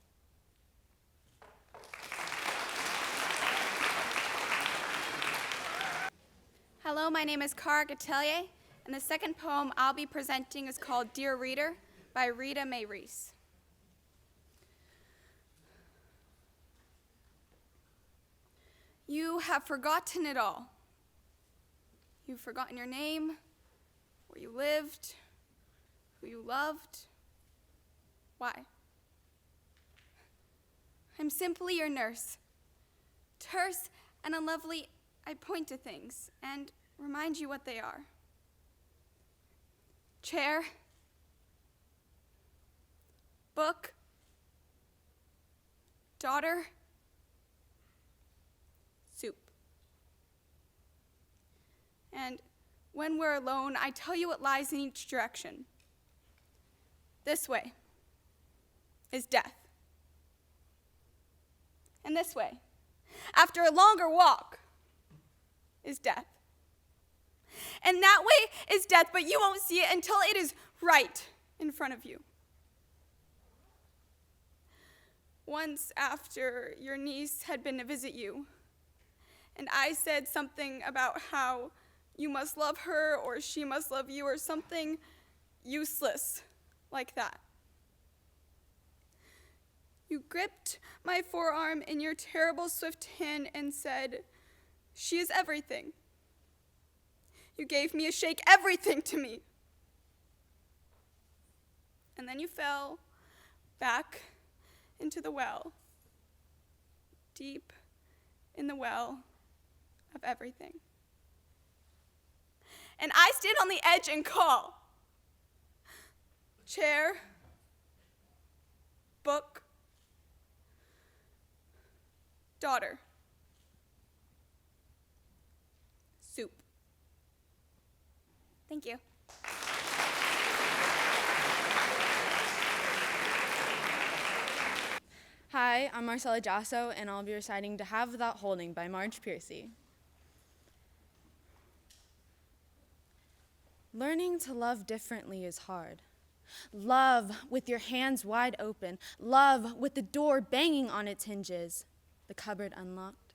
Hello, my name is Cara Gatelier, and the second poem I'll be presenting is called Dear Reader by Rita Mae Reese. You have forgotten it all. You've forgotten your name, where you lived, who you loved. Why? I'm simply your nurse. Terse and unlovely, I point to things and remind you what they are. Chair, book, daughter, And when we're alone, I tell you what lies in each direction. This way is death. And this way, after a longer walk, is death. And that way is death, but you won't see it until it is right in front of you. Once after your niece had been to visit you, and I said something about how you must love her or she must love you or something useless like that. You gripped my forearm in your terrible swift hand and said, "She is everything." You gave me a shake, everything to me. And then you fell back into the well, deep in the well of everything. And I stand on the edge and call. Chair, book, daughter, soup. Thank you. Hi, I'm Marcella Jasso, and I'll be reciting To Have Without Holding by Marge Piercy. Learning to love differently is hard. Love with your hands wide open. Love with the door banging on its hinges. The cupboard unlocked.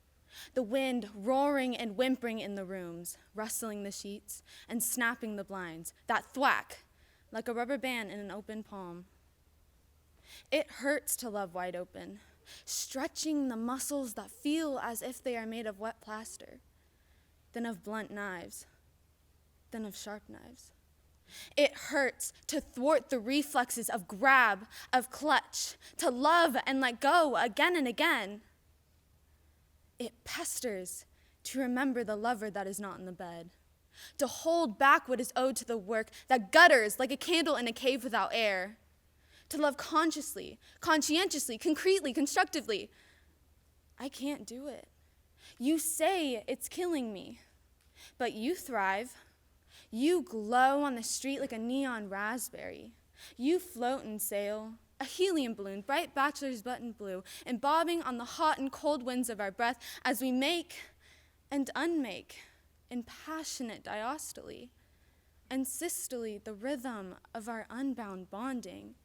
The wind roaring and whimpering in the rooms, rustling the sheets and snapping the blinds. That thwack, like a rubber band in an open palm. It hurts to love wide open, stretching the muscles that feel as if they are made of wet plaster, then of blunt knives, then of sharp knives. It hurts to thwart the reflexes of grab, of clutch, to love and let go again and again. It pesters to remember the lover that is not in the bed, to hold back what is owed to the work that gutters like a candle in a cave without air, to love consciously, conscientiously, concretely, constructively. I can't do it. You say it's killing me, but you thrive. You glow on the street like a neon raspberry. You float and sail, a helium balloon, bright bachelor's button blue, and bobbing on the hot and cold winds of our breath as we make and unmake in passionate diastole and systole the rhythm of our unbound bonding.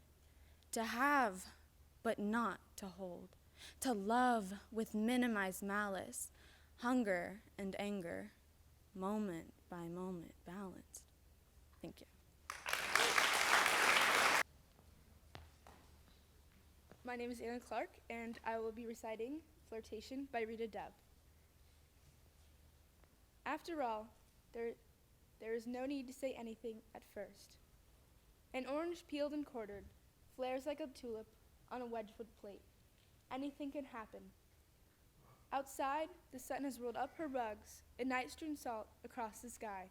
To have, but not to hold. To love with minimized malice, hunger and anger, moment by moment balanced. Thank you. My name is Anna Clark, and I will be reciting Flirtation by Rita Dove. After all, there is no need to say anything at first. An orange peeled and quartered flares like a tulip on a Wedgwood plate. Anything can happen. Outside, the sun has rolled up her rugs, a night-strewn salt across the sky.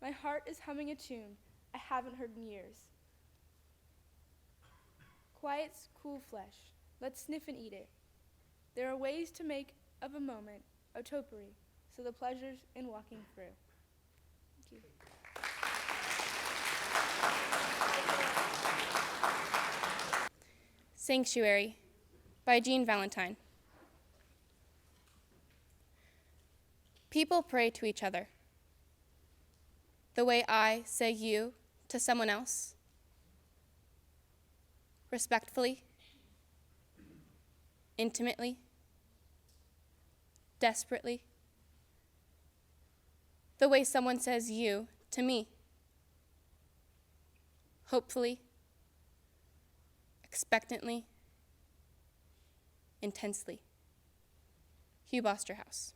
My heart is humming a tune I haven't heard in years. Quiet's cool flesh. Let's sniff and eat it. There are ways to make of a moment a topiary, so the pleasures in walking through. Thank you. Sanctuary by Jean Valentine. People pray to each other the way I say you to someone else. Respectfully, intimately, desperately. The way someone says you to me. Hopefully, expectantly, intensely. Hugh Bosterhouse.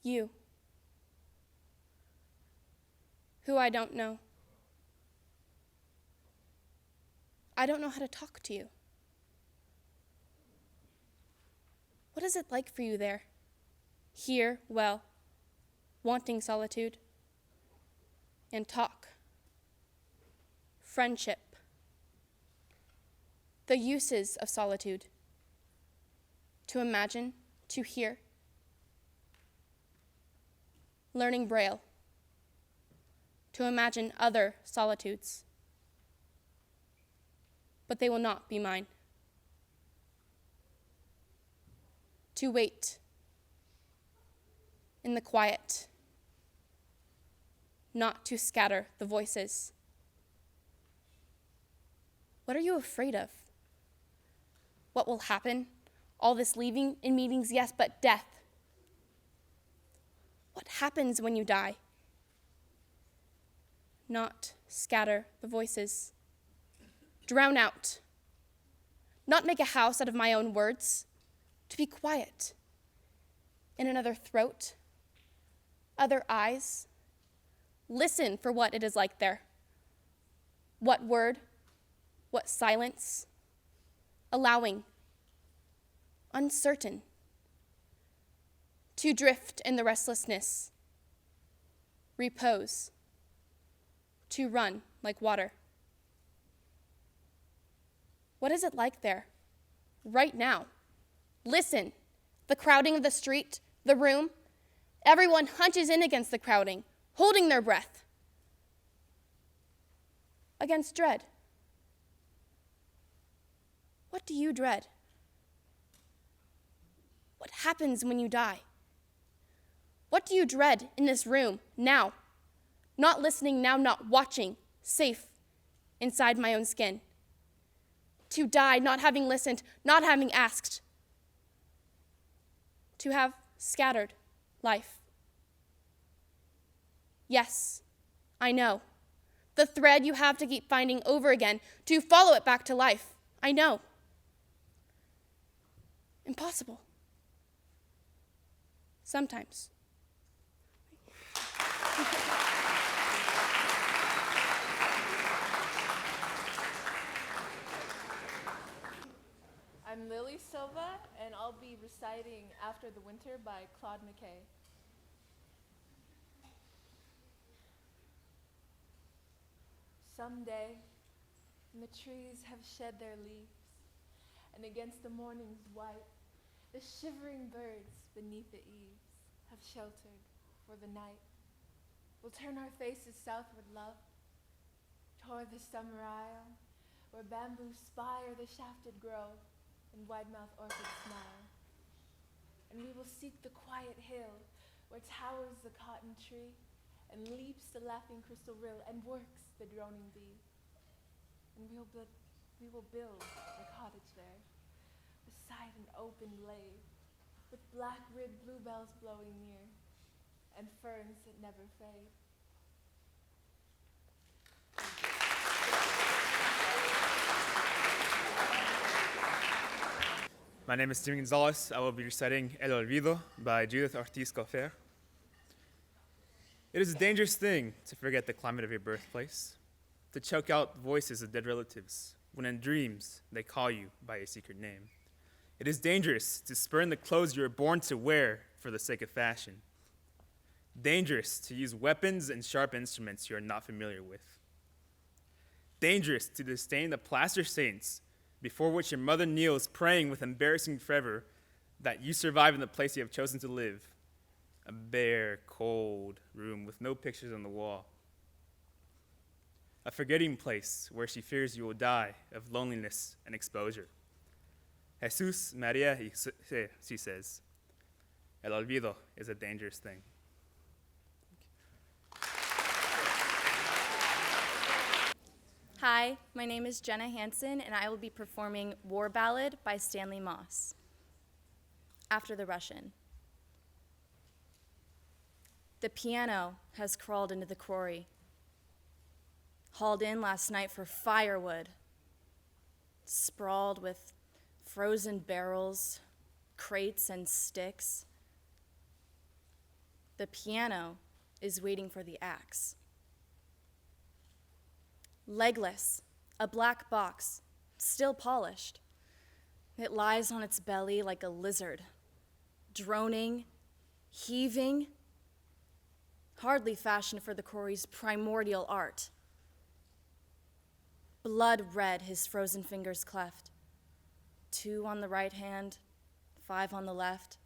You, who I don't know. I don't know how to talk to you. What is it like for you there? Here, well, wanting solitude. And talk. Friendship. The uses of solitude. To imagine, to hear. learning Braille, to imagine other solitudes. But they will not be mine. To wait in the quiet, not to scatter the voices. What are you afraid of? What will happen? All this leaving in meetings, yes, but death. What happens when you die? Not scatter the voices. Drown out. Not make a house out of my own words. To be quiet. In another throat. Other eyes. Listen for what it is like there. What word? What silence? Allowing. Uncertain. To drift in the restlessness. Repose. To run like water. What is it like there? Right now. Listen. The crowding of the street, the room. Everyone hunches in against the crowding, holding their breath. Against dread. What do you dread? What happens when you die? What do you dread in this room now? Not listening now, not watching, safe inside my own skin. To die not having listened, not having asked. To have scattered life. Yes, I know. The thread you have to keep finding over again to follow it back to life. I know. Impossible. Sometimes. I'm Lily Silva, and I'll be reciting After the Winter by Claude McKay. Someday, when the trees have shed their leaves, and against the morning's white, the shivering birds beneath the eaves have sheltered for the night, we'll turn our faces southward, love, toward the summer isle, where bamboos spire the shafted grove, and wide-mouthed orchids smile. And we will seek the quiet hill where towers the cotton tree and leaps the laughing crystal rill and works the droning bee. And we will build a cottage there beside an open glade with black-ribbed bluebells blowing near and ferns that never fade. My name is Tim Gonzalez. I will be reciting El Olvido by Judith Ortiz Cofer. It is a dangerous thing to forget the climate of your birthplace, to choke out voices of dead relatives when in dreams they call you by a secret name. It is dangerous to spurn the clothes you were born to wear for the sake of fashion. Dangerous to use weapons and sharp instruments you are not familiar with. Dangerous to disdain the plaster saints before which your mother kneels praying with embarrassing fervor that you survive in the place you have chosen to live, a bare, cold room with no pictures on the wall. A forgetting place where she fears you will die of loneliness and exposure. Jesus, Maria y José, she says, el olvido is a dangerous thing. Hi, my name is Jenna Hansen, and I will be performing War Ballad by Stanley Moss. After the Russian. The piano has crawled into the quarry. Hauled in last night for firewood. Sprawled with frozen barrels, crates, and sticks. The piano is waiting for the axe. Legless, a black box, still polished. It lies on its belly like a lizard, droning, heaving, hardly fashioned for the quarry's primordial art. Blood red his frozen fingers cleft, 2 on the right hand, 5 on the left.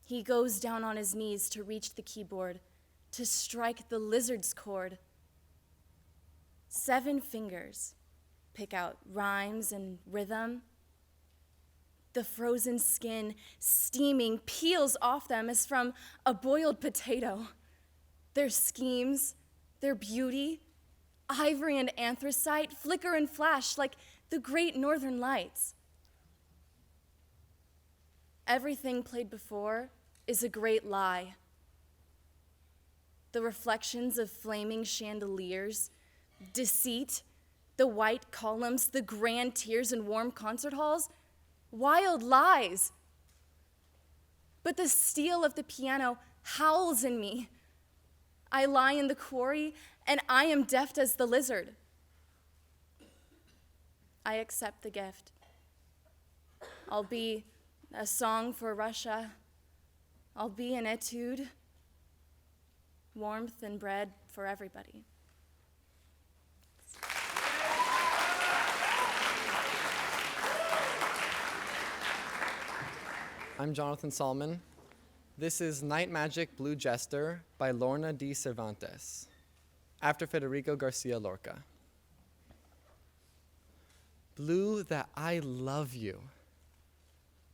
He goes down on his knees to reach the keyboard, to strike the lizard's chord. 7 fingers pick out rhymes and rhythm. The frozen skin, steaming, peels off them as from a boiled potato. Their schemes, their beauty, ivory and anthracite, flicker and flash like the great northern lights. Everything played before is a great lie. The reflections of flaming chandeliers, deceit, the white columns, the grand tiers in warm concert halls, wild lies. But the steel of the piano howls in me. I lie in the quarry, and I am deft as the lizard. I accept the gift. I'll be a song for Russia. I'll be an etude, warmth and bread for everybody. I'm Jonathan Solomon. This is Night Magic Blue Jester by Lorna D. Cervantes, after Federico Garcia Lorca. Blue that I love you.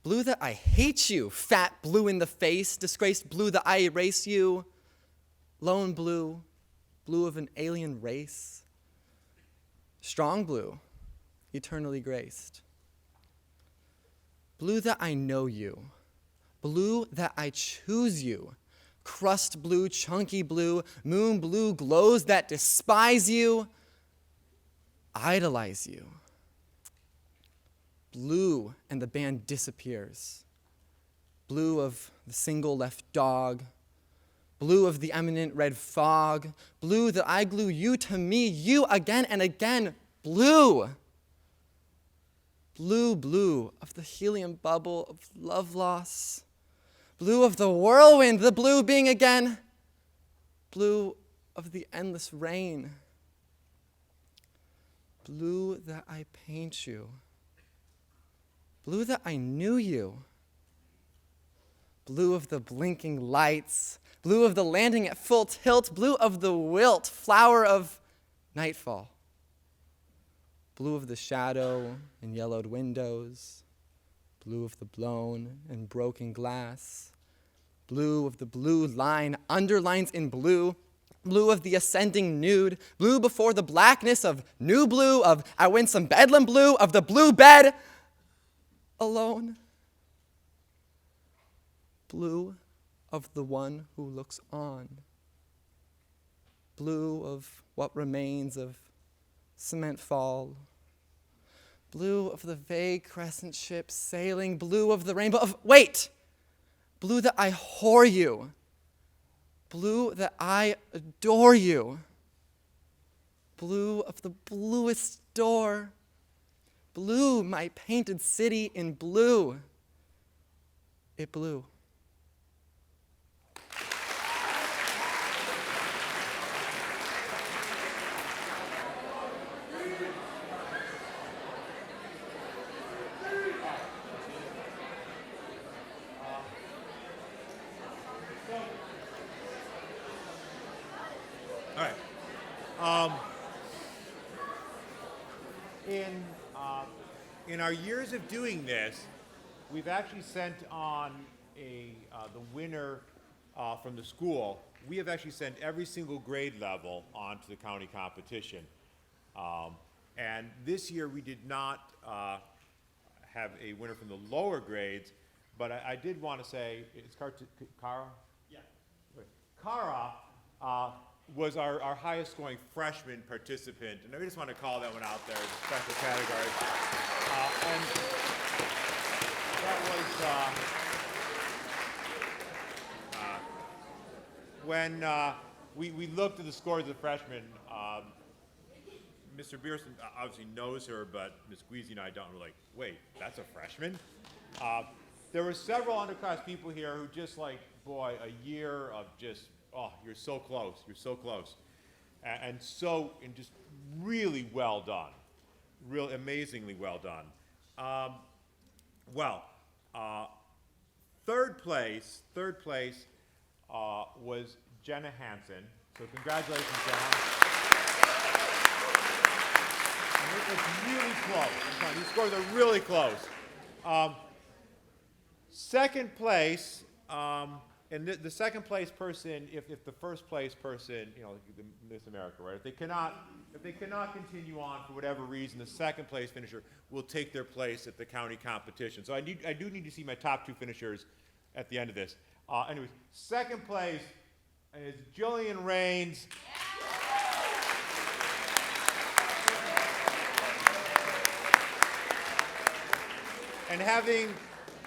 Blue that I hate you, fat blue in the face, disgraced blue that I erase you. Lone blue, blue of an alien race. Strong blue, eternally graced. Blue that I know you, blue that I choose you, crust blue, chunky blue, moon blue, glows that despise you, idolize you. Blue and the band disappears. Blue of the single left dog, blue of the eminent red fog, blue that I glue you to me, you again and again, blue. Blue, blue of the helium bubble of love loss. Blue of the whirlwind, the blue being again. Blue of the endless rain. Blue that I paint you. Blue that I knew you. Blue of the blinking lights. Blue of the landing at full tilt. Blue of the wilt, flower of nightfall. Blue of the shadow and yellowed windows, blue of the blown and broken glass, blue of the blue line, underlines in blue, blue of the ascending nude, blue before the blackness of new blue, of I win some bedlam blue, of the blue bed, alone. Blue of the one who looks on, blue of what remains of cement fall, blue of the vague crescent ship sailing, blue of the rainbow of, wait, blue that I whore you, blue that I adore you, blue of the bluest door, blue my painted city in blue, it blew. In our years of doing this, we've actually sent on the winner from the school. We have actually sent every single grade level onto the county competition. And this year we did not have a winner from the lower grades, but I did want to say, it's Cara? Yeah. Cara was our highest scoring freshman participant, and I just want to call that one out there as a special category. And that was when we looked at the scores of the freshmen. Mr. Beerson obviously knows her, but Ms. Guizi and I don't. We're like, wait, that's a freshman? There were several underclass people here who just like, boy, a year of just, oh, you're so close, you're so close. And just really well done. Real amazingly well done. Third place was Jenna Hansen. So congratulations, Jenna. And it was really close. These scores are really close. Second place, and the second place person, if the first place person, the Miss America, right? If they cannot continue on for whatever reason, the second place finisher will take their place at the county competition. So I do need to see my top 2 finishers at the end of this. Anyways, second place is Jillian Rains. And having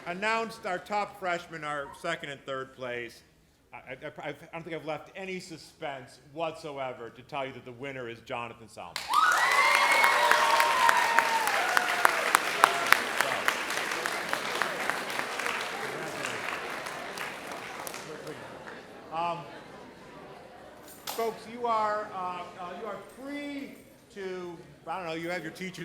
announced our top freshmen, our second and third place, I don't think I've left any suspense whatsoever to tell you that the winner is Jonathan Salmon. Folks, you are free to, I don't know, you have your teachers